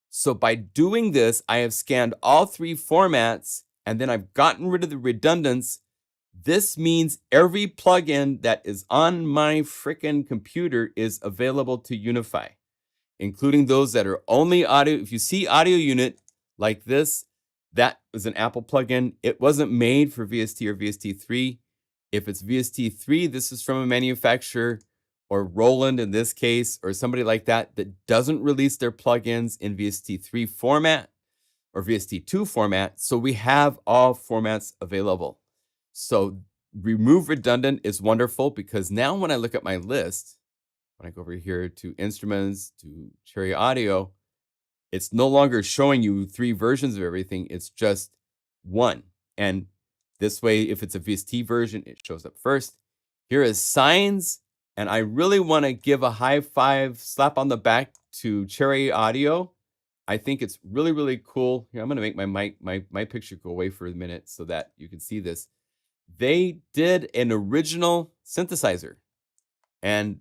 So by doing this, I have scanned all 3 formats, and then I've gotten rid of the redundance. This means every plugin that is on my frickin' computer is available to Unify, including those that are only audio. If you see audio unit like this, that is an Apple plugin. It wasn't made for VST or VST3. If it's VST3, this is from a manufacturer, or Roland in this case, or somebody like that doesn't release their plugins in VST3 format or VST2 format. So we have all formats available. So remove redundant is wonderful because now when I look at my list, when I go over here to instruments, to Cherry Audio, it's no longer showing you 3 versions of everything. It's just one. And this way, if it's a VST version, it shows up first. Here is Signs. And I really want to give a high five, slap on the back to Cherry Audio. I think it's really, really cool. Here, I'm going to make my picture go away for a minute so that you can see this. They did an original synthesizer. And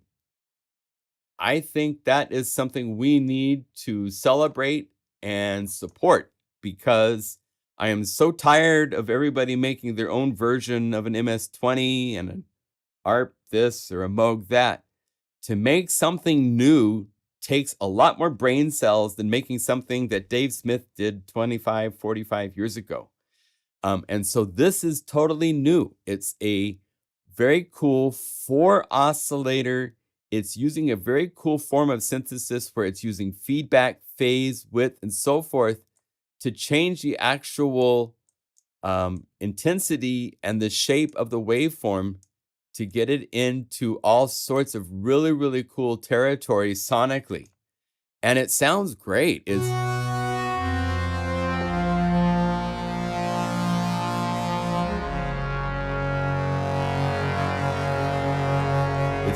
I think that is something we need to celebrate and support because I am so tired of everybody making their own version of an MS-20 and an ARP this or a Moog that. To make something new takes a lot more brain cells than making something that Dave Smith did 25, 45 years ago. And so this is totally new. It's a very cool 4-oscillator. It's using a very cool form of synthesis where it's using feedback, phase, width, and so forth to change the actual intensity and the shape of the waveform to get it into all sorts of really, really cool territory sonically. And it sounds great. It's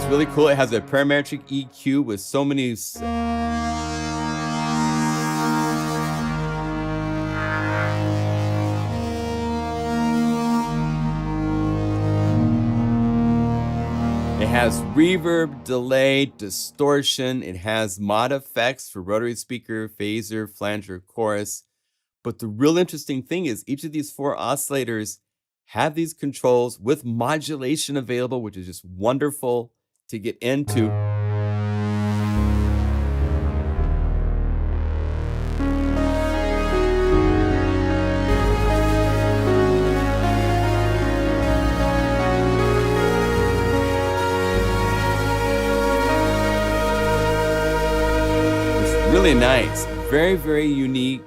really cool. It has a parametric EQ with so many it has reverb, delay, distortion. It has mod effects for rotary speaker, phaser, flanger, chorus. But the real interesting thing is each of these 4 oscillators have these controls with modulation available, which is just wonderful to get into. It's really nice, very, very unique.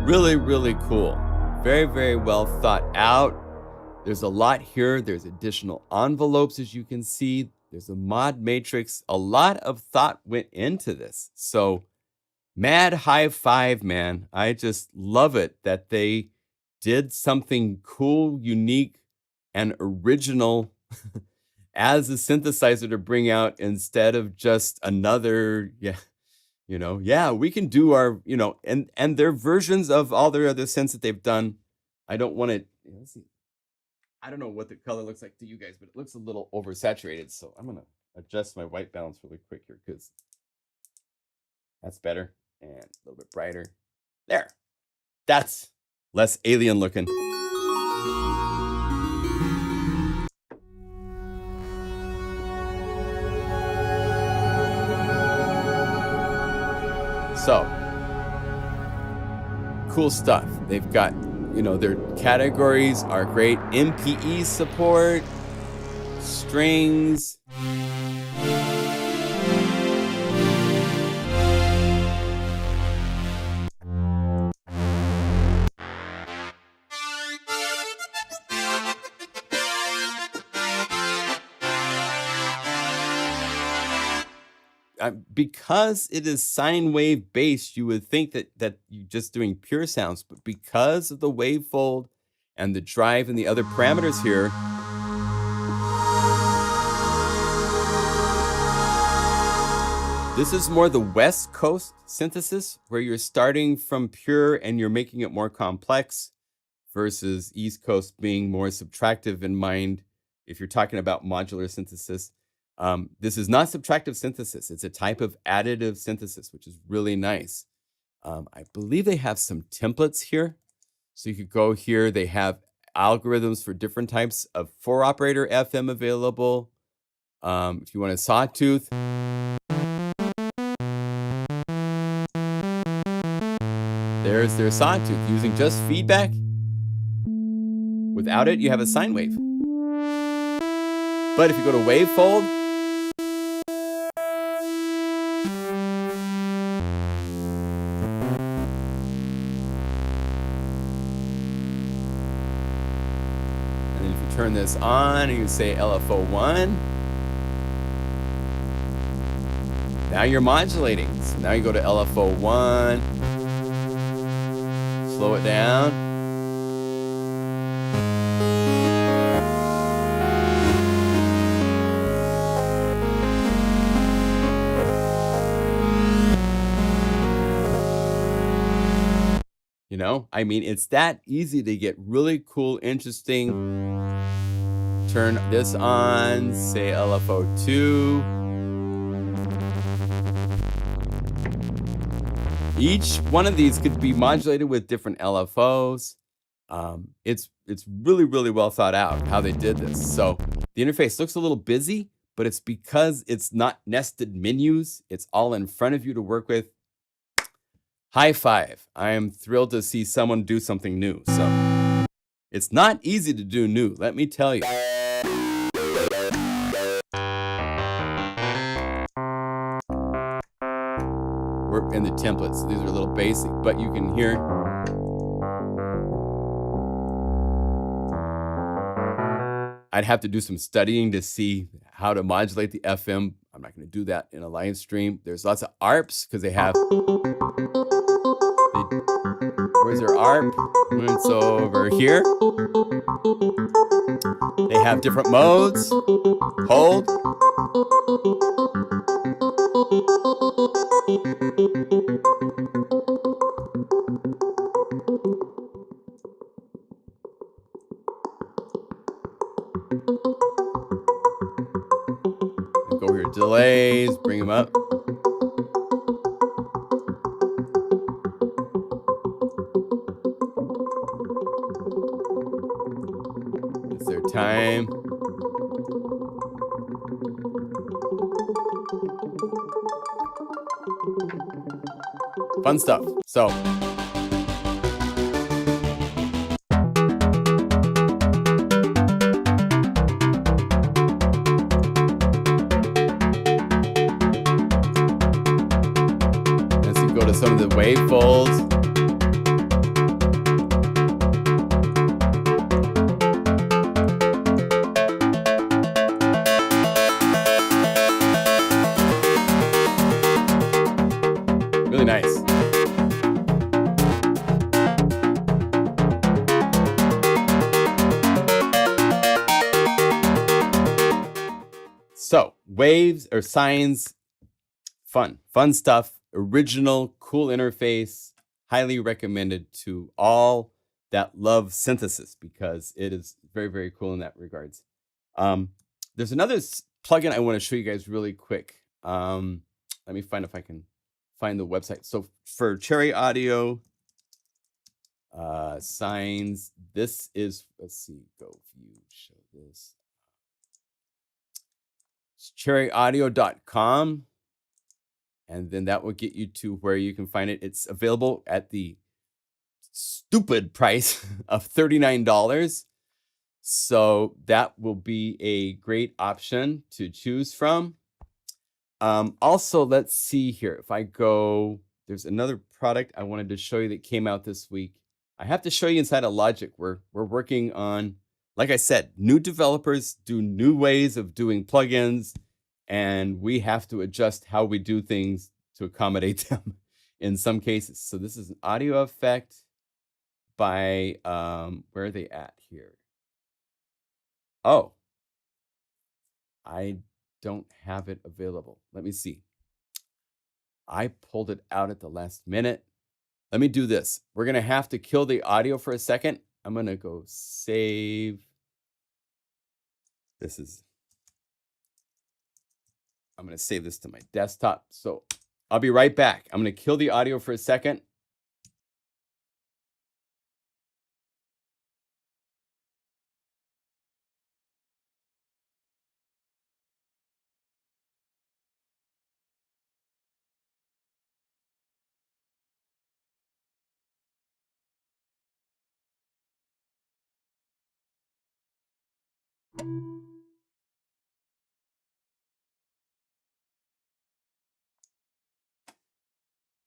Really, really cool. Very, very well thought out. There's a lot here. There's additional envelopes, as you can see. There's a mod matrix. A lot of thought went into this. So mad high five, man. I just love it that they did something cool, unique, and original as a synthesizer to bring out instead of just another, we can do our, and their versions of all their other synths that they've done. I don't want to, let's see. I don't know what the color looks like to you guys, but it looks a little oversaturated. So I'm going to adjust my white balance really quick here because that's better and a little bit brighter. There. That's less alien looking. So, cool stuff. They've got, their categories are great. MPE support, strings. Because it is sine wave based, you would think that you're just doing pure sounds, but because of the wavefold and the drive and the other parameters here, this is more the West Coast synthesis where you're starting from pure and you're making it more complex versus East Coast being more subtractive in mind if you're talking about modular synthesis. This is not subtractive synthesis. It's a type of additive synthesis, which is really nice. I believe they have some templates here. So you could go here. They have algorithms for different types of 4-operator FM available. If you want a sawtooth. There's their sawtooth using just feedback. Without it, you have a sine wave. But if you go to wavefold, turn this on and you say LFO1. Now you're modulating. So now you go to LFO1. Slow it down. I mean, it's that easy to get really cool, interesting. Turn this on, say LFO2. Each one of these could be modulated with different LFOs. It's really, really well thought out how they did this. So the interface looks a little busy, but it's because it's not nested menus. It's all in front of you to work with. High five. I am thrilled to see someone do something new. So it's not easy to do new, let me tell you. We're in the templates. So these are a little basic, but you can hear. I'd have to do some studying to see how to modulate the FM. I'm not going to do that in a live stream. There's lots of ARPs because they have. Where's their ARP? It's over here. They have different modes. Hold. Go here, delays, bring them up. It's their time. Fun stuff. So go to some of the wave folds. Really nice. So waves or signs, fun stuff. Original, cool interface, highly recommended to all that love synthesis because it is very, very cool in that regards. There's another plugin I want to show you guys really quick. Let me find if I can find the website. So for Cherry Audio signs, this is, let's see, go view, show this. It's cherryaudio.com. And then that will get you to where you can find it. It's available at the stupid price of $39. So that will be a great option to choose from. Also, let's see here. If I go, there's another product I wanted to show you that came out this week. I have to show you inside of Logic. We're working on, like I said, new developers do new ways of doing plugins. And we have to adjust how we do things to accommodate them in some cases. So this is an audio effect by, where are they at here? Oh, I don't have it available. Let me see. I pulled it out at the last minute. Let me do this. We're going to have to kill the audio for a second. I'm going to go save. I'm going to save this to my desktop. So I'll be right back. I'm going to kill the audio for a second.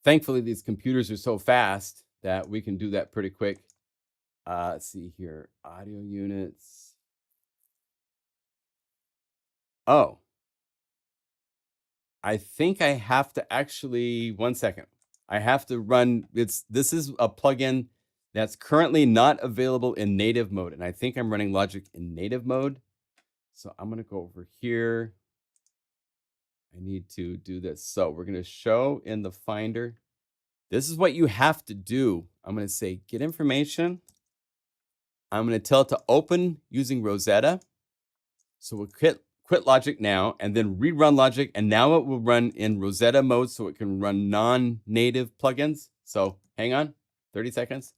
Thankfully, these computers are so fast that we can do that pretty quick. Let's see here, audio units. Oh, I think I have to actually, 1 second. I have to run, this is a plugin that's currently not available in native mode. And I think I'm running Logic in native mode. So I'm going to go over here. I need to do this. So we're going to show in the Finder. This is what you have to do. I'm going to say get information. I'm going to tell it to open using Rosetta. So we'll quit Logic now and then rerun Logic, and now it will run in Rosetta mode so it can run non-native plugins. So hang on, 30 seconds.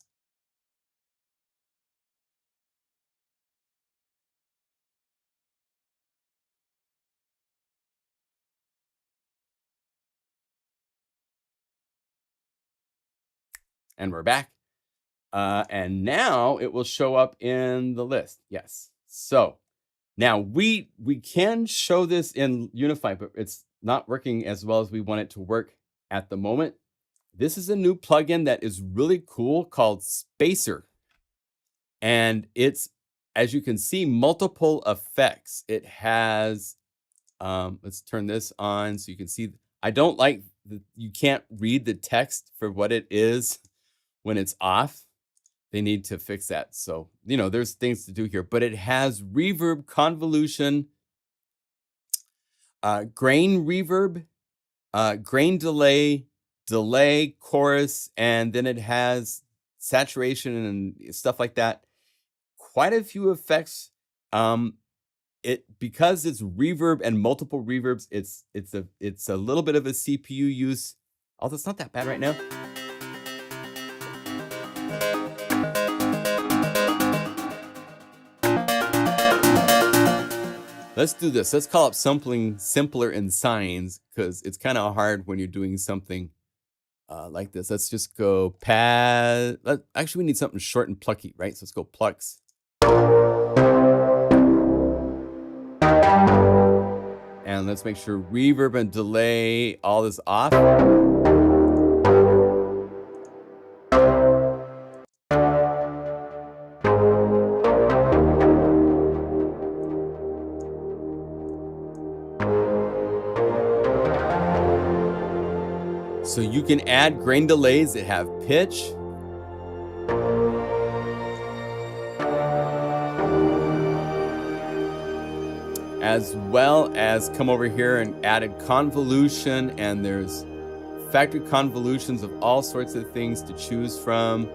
And we're back. And now it will show up in the list. Yes. So now we can show this in Unify, but it's not working as well as we want it to work at the moment. This is a new plugin that is really cool called Spacer. And it's, as you can see, multiple effects. It has, let's turn this on so you can see. I don't like that you can't read the text for what it is when it's off. They need to fix that. So, you know, there's things to do here, but it has reverb, convolution, grain reverb, grain delay, chorus, and then it has saturation and stuff like that. Quite a few effects. Because it's reverb and multiple reverbs, it's a little bit of a CPU use. Although it's not that bad right now. Let's do this. Let's call up something simpler in signs because it's kind of hard when you're doing something like this. Let's just go pad. Actually, we need something short and plucky, right? So let's go plucks. And let's make sure reverb and delay, all is off. So you can add grain delays that have pitch. As well as come over here and added convolution, and there's factory convolutions of all sorts of things to choose from.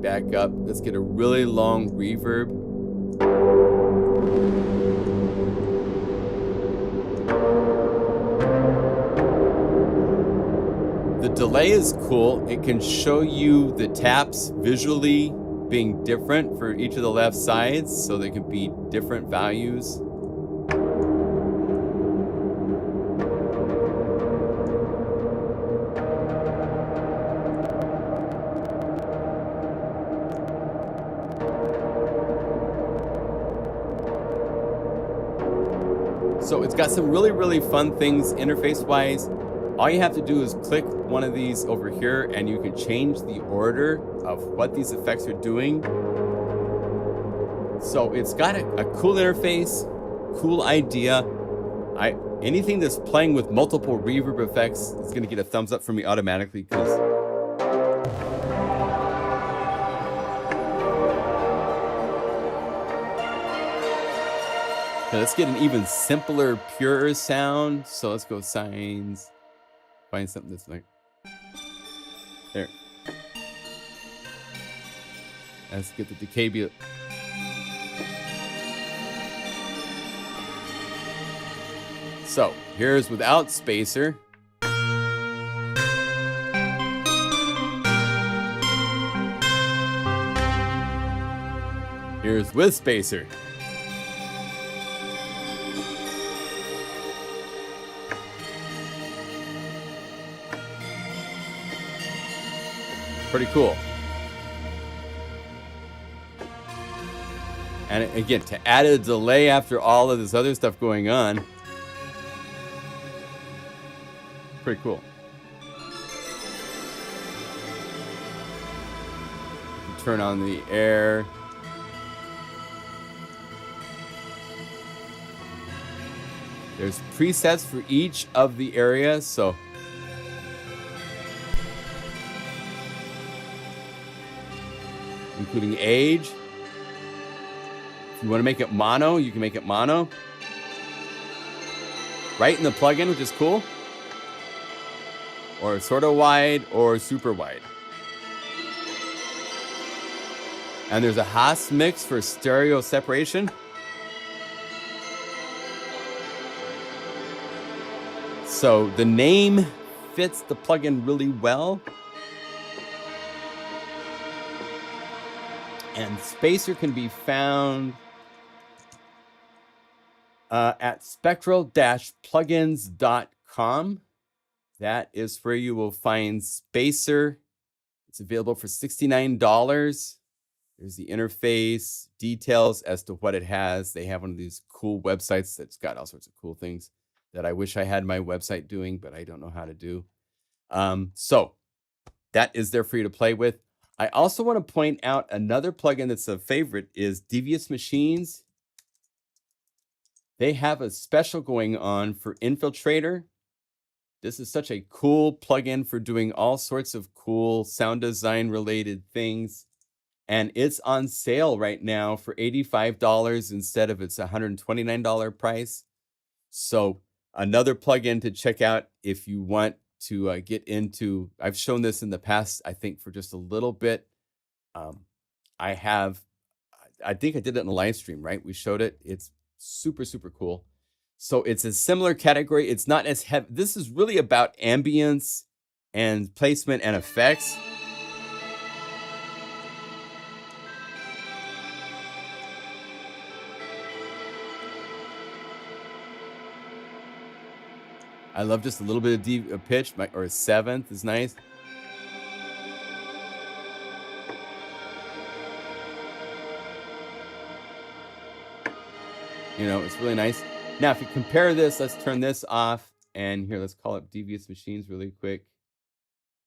Back up. Let's get a really long reverb. The delay is cool. It can show you the taps visually being different for each of the left sides, so they can be different values. So it's got some really, really fun things interface-wise. All you have to do is click one of these over here and you can change the order of what these effects are doing. So it's got a cool interface, cool idea. Anything that's playing with multiple reverb effects is gonna get a thumbs up from me automatically because let's get an even simpler, purer sound. So let's go signs. Find something that's like there. Let's get the decay. So here's without spacer. Here's with spacer. Pretty cool. And again, to add a delay after all of this other stuff going on, pretty cool. Turn on the air. There's presets for each of the areas, so including age. If you want to make it mono, you can make it mono. Right in the plugin, which is cool. Or sort of wide or super wide. And there's a Haas mix for stereo separation. So the name fits the plugin really well. And Spacer can be found at spectral-plugins.com. That is where you will find Spacer. It's available for $69. There's the interface, details as to what it has. They have one of these cool websites that's got all sorts of cool things that I wish I had my website doing, but I don't know how to do. So that is there for you to play with. I also want to point out another plugin that's a favorite is Devious Machines. They have a special going on for Infiltrator. This is such a cool plugin for doing all sorts of cool sound design related things. And it's on sale right now for $85 instead of its $129 price. So another plugin to check out if you want to get into. I've shown this in the past, I think, for just a little bit. I think I did it in a live stream, right? We showed it. It's super, super cool. So it's a similar category. It's not as heavy. This is really about ambience and placement and effects. I love just a little bit of pitch, or a seventh is nice. You know, it's really nice. Now, if you compare this, let's turn this off. And here, let's call up Devious Machines really quick.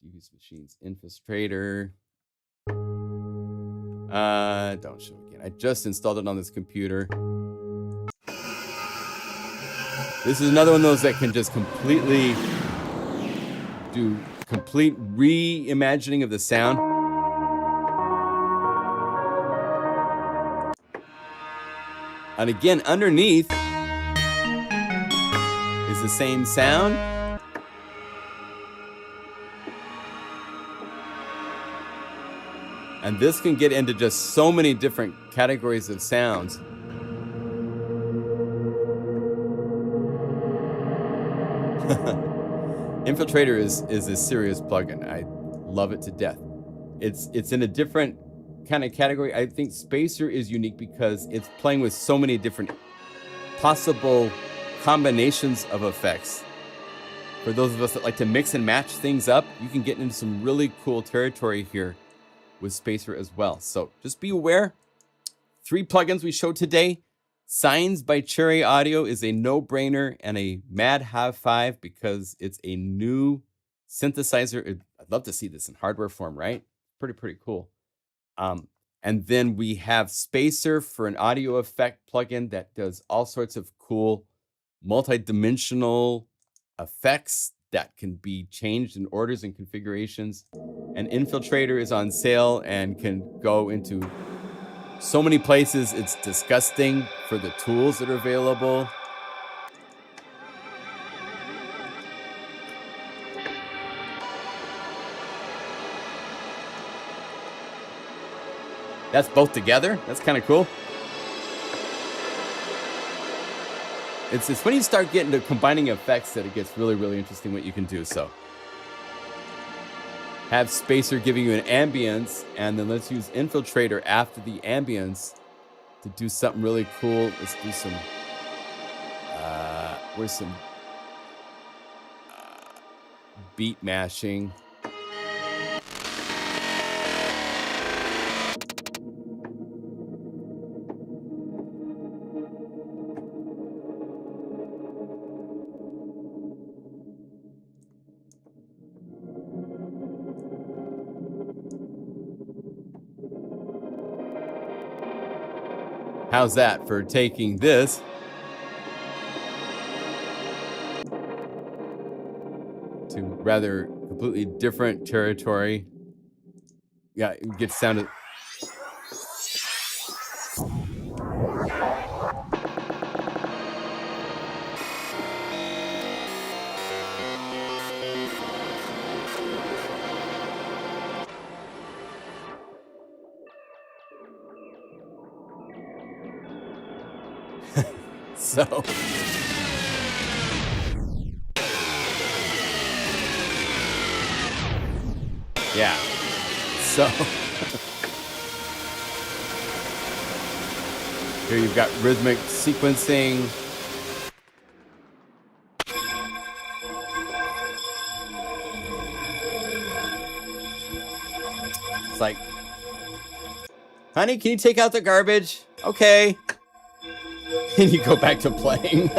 Devious Machines, Infiltrator. Don't show again. I just installed it on this computer. This is another one of those that can just completely do complete reimagining of the sound. And again, underneath is the same sound. And this can get into just so many different categories of sounds. Infiltrator is a serious plugin. I love it to death. It's in a different kind of category. I think Spacer is unique because it's playing with so many different possible combinations of effects. For those of us that like to mix and match things up, you can get into some really cool territory here with Spacer as well. So just be aware. 3 plugins we showed today. Signs by Cherry Audio is a no-brainer and a mad high five because it's a new synthesizer. I'd love to see this in hardware form, right? Pretty cool. And then we have Spacer for an audio effect plugin that does all sorts of cool multi-dimensional effects that can be changed in orders and configurations. And Infiltrator is on sale and can go into so many places. It's disgusting for the tools that are available. That's both together. That's kind of cool. It's when you start getting to combining effects that it gets really, really interesting what you can do. So have Spacer giving you an ambience, and then let's use Infiltrator after the ambience to do something really cool. Let's do some, where's some beat mashing. How's that for taking this to rather completely different territory? Yeah, it gets sounded. So yeah. So here you've got rhythmic sequencing. It's like, honey, can you take out the garbage? Okay. And you go back to playing.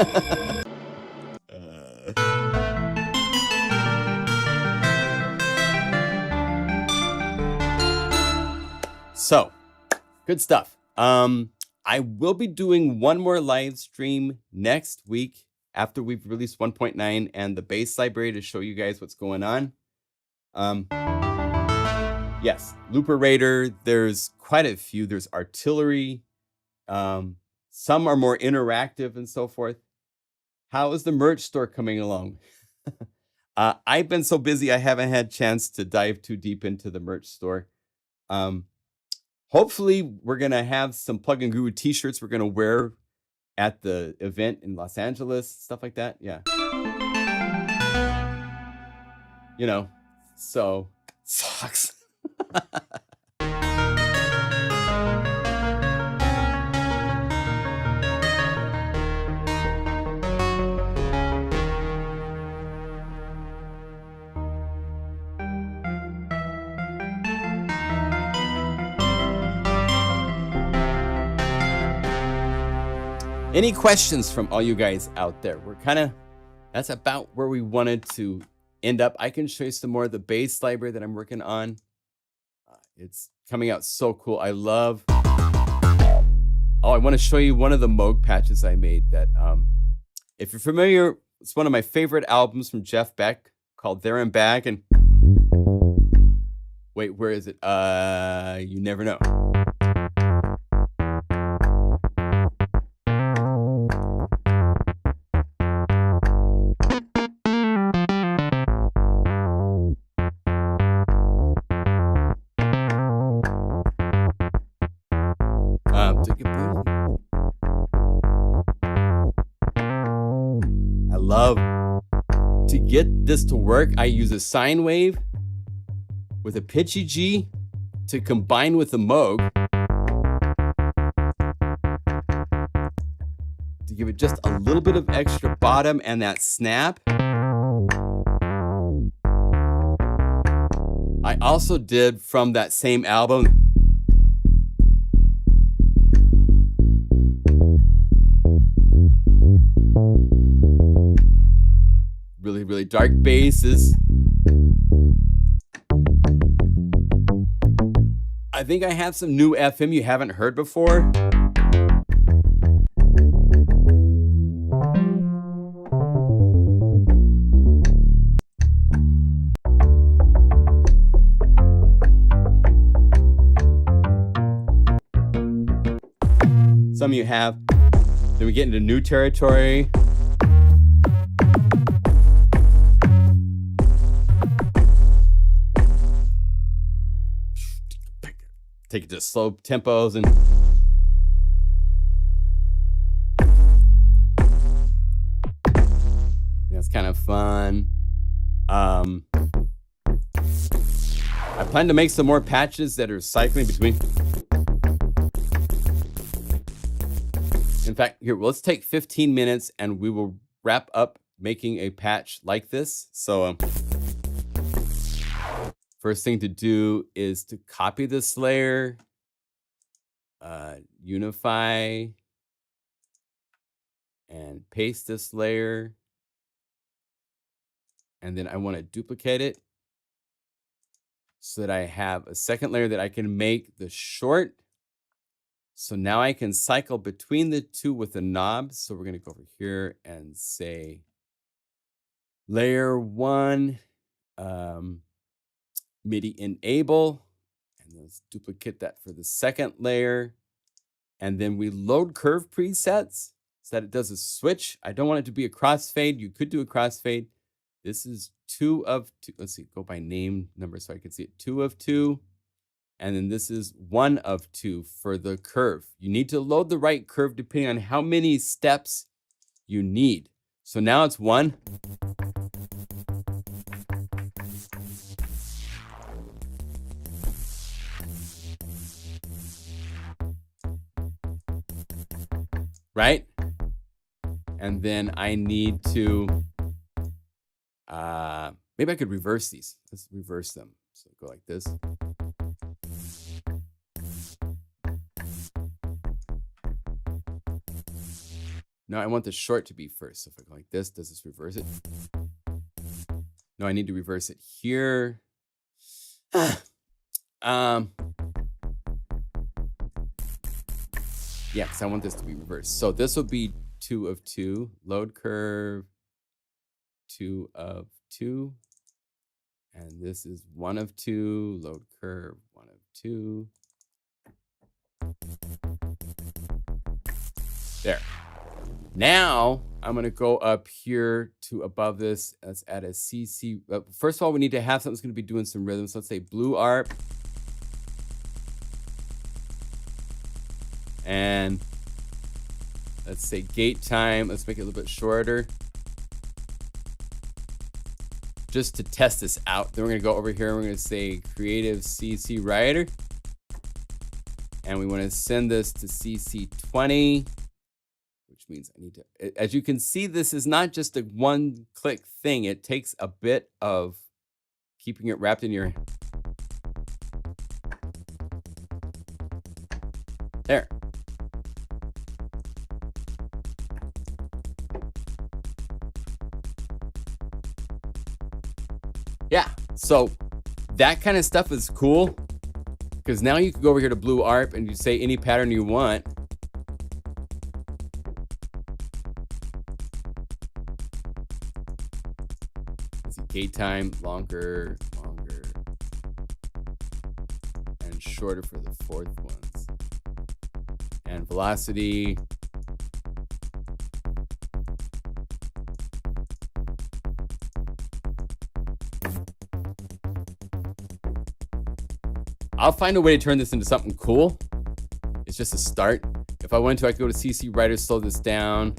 So, good stuff. I will be doing one more live stream next week after we've released 1.9 and the bass library to show you guys what's going on. Yes, Looperator, there's quite a few. There's Artillery. Some are more interactive and so forth. How is the merch store coming along? I've been so busy, I haven't had a chance to dive too deep into the merch store. Hopefully, we're going to have some Plug-in Guru t-shirts we're going to wear at the event in Los Angeles, stuff like that. Yeah. You know, so sucks. Any questions from all you guys out there? That's about where we wanted to end up. I can show you some more of the bass library that I'm working on. It's coming out so cool. I want to show you one of the Moog patches I made that, if you're familiar, it's one of my favorite albums from Jeff Beck called There and Back. And wait, where is it? You never know. I love to get this to work. I use a sine wave with a pitchy G to combine with the Moog to give it just a little bit of extra bottom and that snap. I also did from that same album really dark basses. I think I have some new FM you haven't heard before. Some of you have. Then we get into new territory. Take it to slow tempos and yeah, it's kind of fun. I plan to make some more patches that are cycling between. In fact, here, let's take 15 minutes and we will wrap up making a patch like this. So first thing to do is to copy this layer, Unify, and paste this layer. And then I want to duplicate it so that I have a second layer that I can make the short. So now I can cycle between the two with the knob. So we're going to go over here and say layer 1, MIDI enable, and let's duplicate that for the second layer. And then we load curve presets so that it does a switch. I don't want it to be a crossfade. You could do a crossfade. This is 2 of 2. Let's see, go by name number so I can see it. 2 of 2. And then this is 1 of 2 for the curve. You need to load the right curve depending on how many steps you need. So now it's 1. Right? And then I need to, maybe I could reverse these. Let's reverse them. So go like this. No, I want the short to be first. So if I go like this, does this reverse it? No, I need to reverse it here. Yeah, because I want this to be reversed. So this will be 2 of 2. Load curve, 2 of 2. And this is 1 of 2. Load curve, 1 of 2. There. Now I'm going to go up here to above this. Let's add a CC. First of all, we need to have something that's going to be doing some rhythms. So let's say blue ARP. And let's say gate time. Let's make it a little bit shorter. Just to test this out. Then we're going to go over here and we're going to say creative CC writer. And we want to send this to CC20, which means I need to, as you can see, this is not just a one-click thing. It takes a bit of keeping it wrapped in your, there. Yeah, so that kind of stuff is cool because now you can go over here to Blue ARP and you say any pattern you want. Let's see, gate time, longer, and shorter for the 4th ones. And velocity. I'll find a way to turn this into something cool. It's just a start. If I wanted to, I could go to CC Writer, slow this down.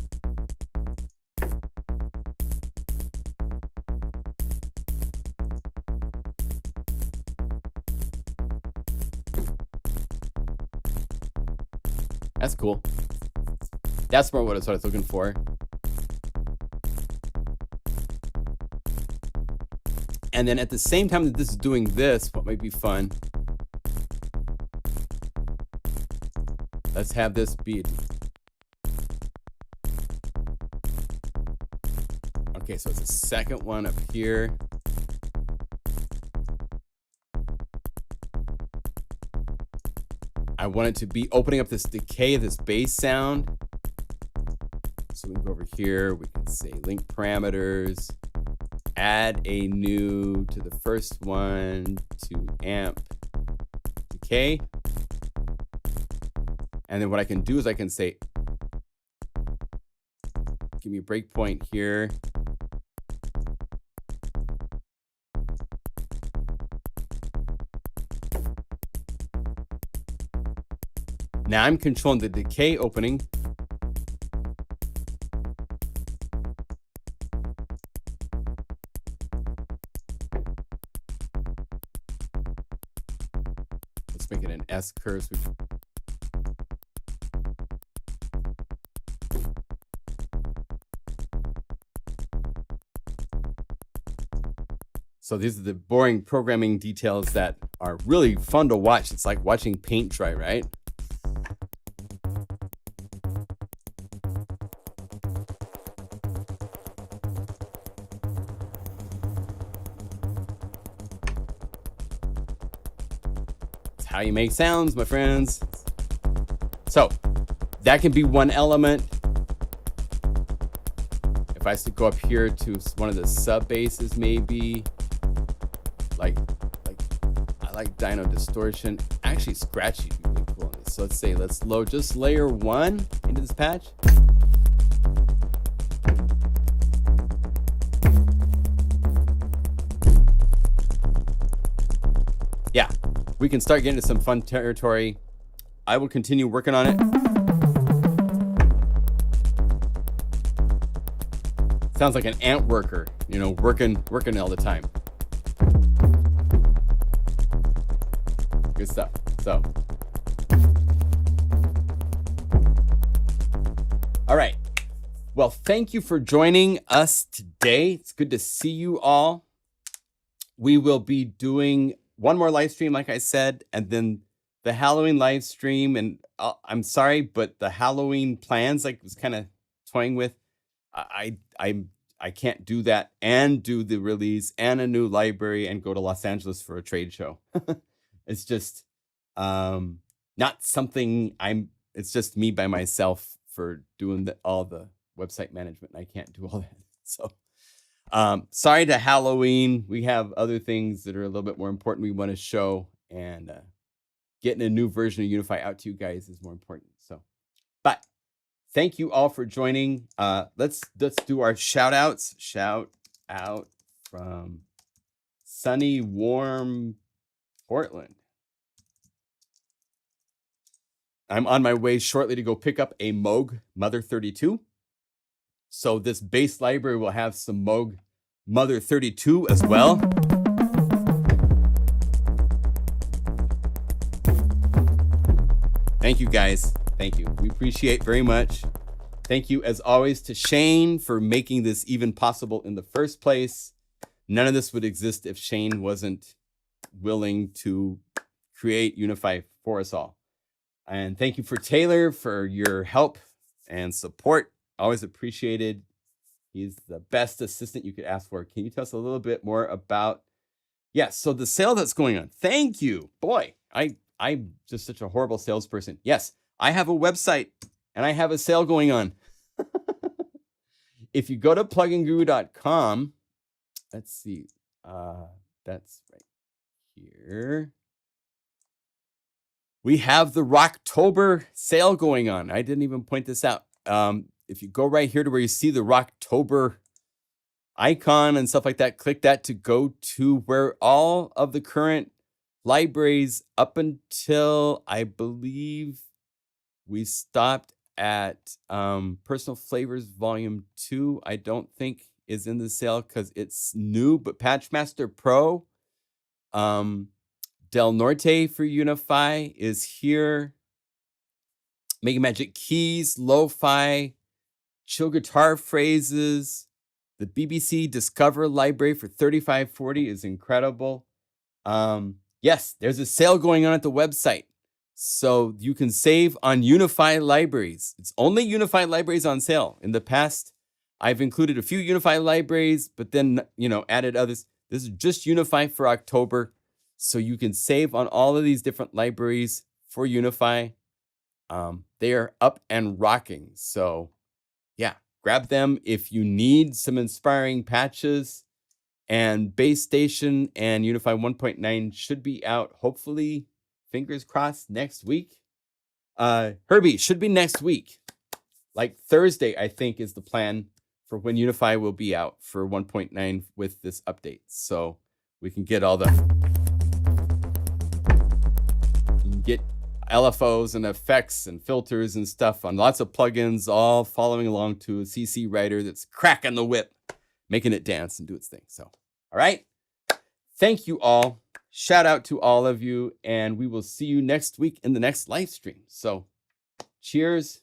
That's cool. That's more what I was looking for. And then at the same time that this is doing this, what might be fun, let's have this be. Okay, so it's a second one up here. I want it to be opening up this decay of this bass sound. So we can go over here, we can say link parameters, add a new to the first one to amp decay. And then what I can do is I can say, give me a breakpoint here. Now I'm controlling the decay opening. Let's make it an S curve. So these are the boring programming details that are really fun to watch. It's like watching paint dry, right? It's how you make sounds, my friends. So that can be one element. If I was to go up here to one of the sub basses, maybe. I like dyno distortion. Actually, scratchy would be really cool on this. So let's say, let's load just layer 1 into this patch. Yeah, we can start getting into some fun territory. I will continue working on it. Sounds like an ant worker, you know, working all the time. Good stuff. So, all right. Well, thank you for joining us today. It's good to see you all. We will be doing one more live stream, like I said, and then the Halloween live stream. And I'm sorry, but the Halloween plans, like, was kind of toying with. I can't do that and do the release and a new library and go to Los Angeles for a trade show. It's just not something it's just me by myself for doing all the website management. I can't do all that. So sorry to Halloween. We have other things that are a little bit more important we want to show, and getting a new version of Unify out to you guys is more important. So, but thank you all for joining. Let's do our shout outs. Shout out from sunny, warm Portland. I'm on my way shortly to go pick up a Moog Mother 32. So this base library will have some Moog Mother 32 as well. Thank you, guys. Thank you. We appreciate very much. Thank you, as always, to Shane for making this even possible in the first place. None of this would exist if Shane wasn't willing to create Unify for us all. And thank you for Taylor for your help and support. Always appreciated. He's the best assistant you could ask for. Can you tell us a little bit more about, so the sale that's going on? Thank you. Boy, I'm just such a horrible salesperson. Yes, I have a website and I have a sale going on. If you go to pluginguru.com, let's see, that's right here. We have the Rocktober sale going on. I didn't even point this out. If you go right here to where you see the Rocktober icon and stuff like that, click that to go to where all of the current libraries up until, I believe, we stopped at Personal Flavors Volume 2. I don't think is in the sale because it's new, but Patchmaster Pro, Del Norte for Unify is here. MegaMagic Keys, Lo-Fi, Chill Guitar Phrases, the BBC Discover Library for $35.40 is incredible. Yes, there's a sale going on at the website, so you can save on Unify libraries. It's only Unify libraries on sale. In the past, I've included a few Unify libraries, but then, added others. This is just Unify for October, so you can save on all of these different libraries for Unify. They are up and rocking. So yeah, grab them if you need some inspiring patches. And Base Station and Unify 1.9 should be out, hopefully, fingers crossed, next week. Herbie, should be next week. Like Thursday, I think, is the plan for when Unify will be out for 1.9 with this update. So we can get all get LFOs and effects and filters and stuff on lots of plugins, all following along to a CC writer that's cracking the whip, making it dance and do its thing. So, all right. Thank you all. Shout out to all of you. And we will see you next week in the next live stream. So, cheers.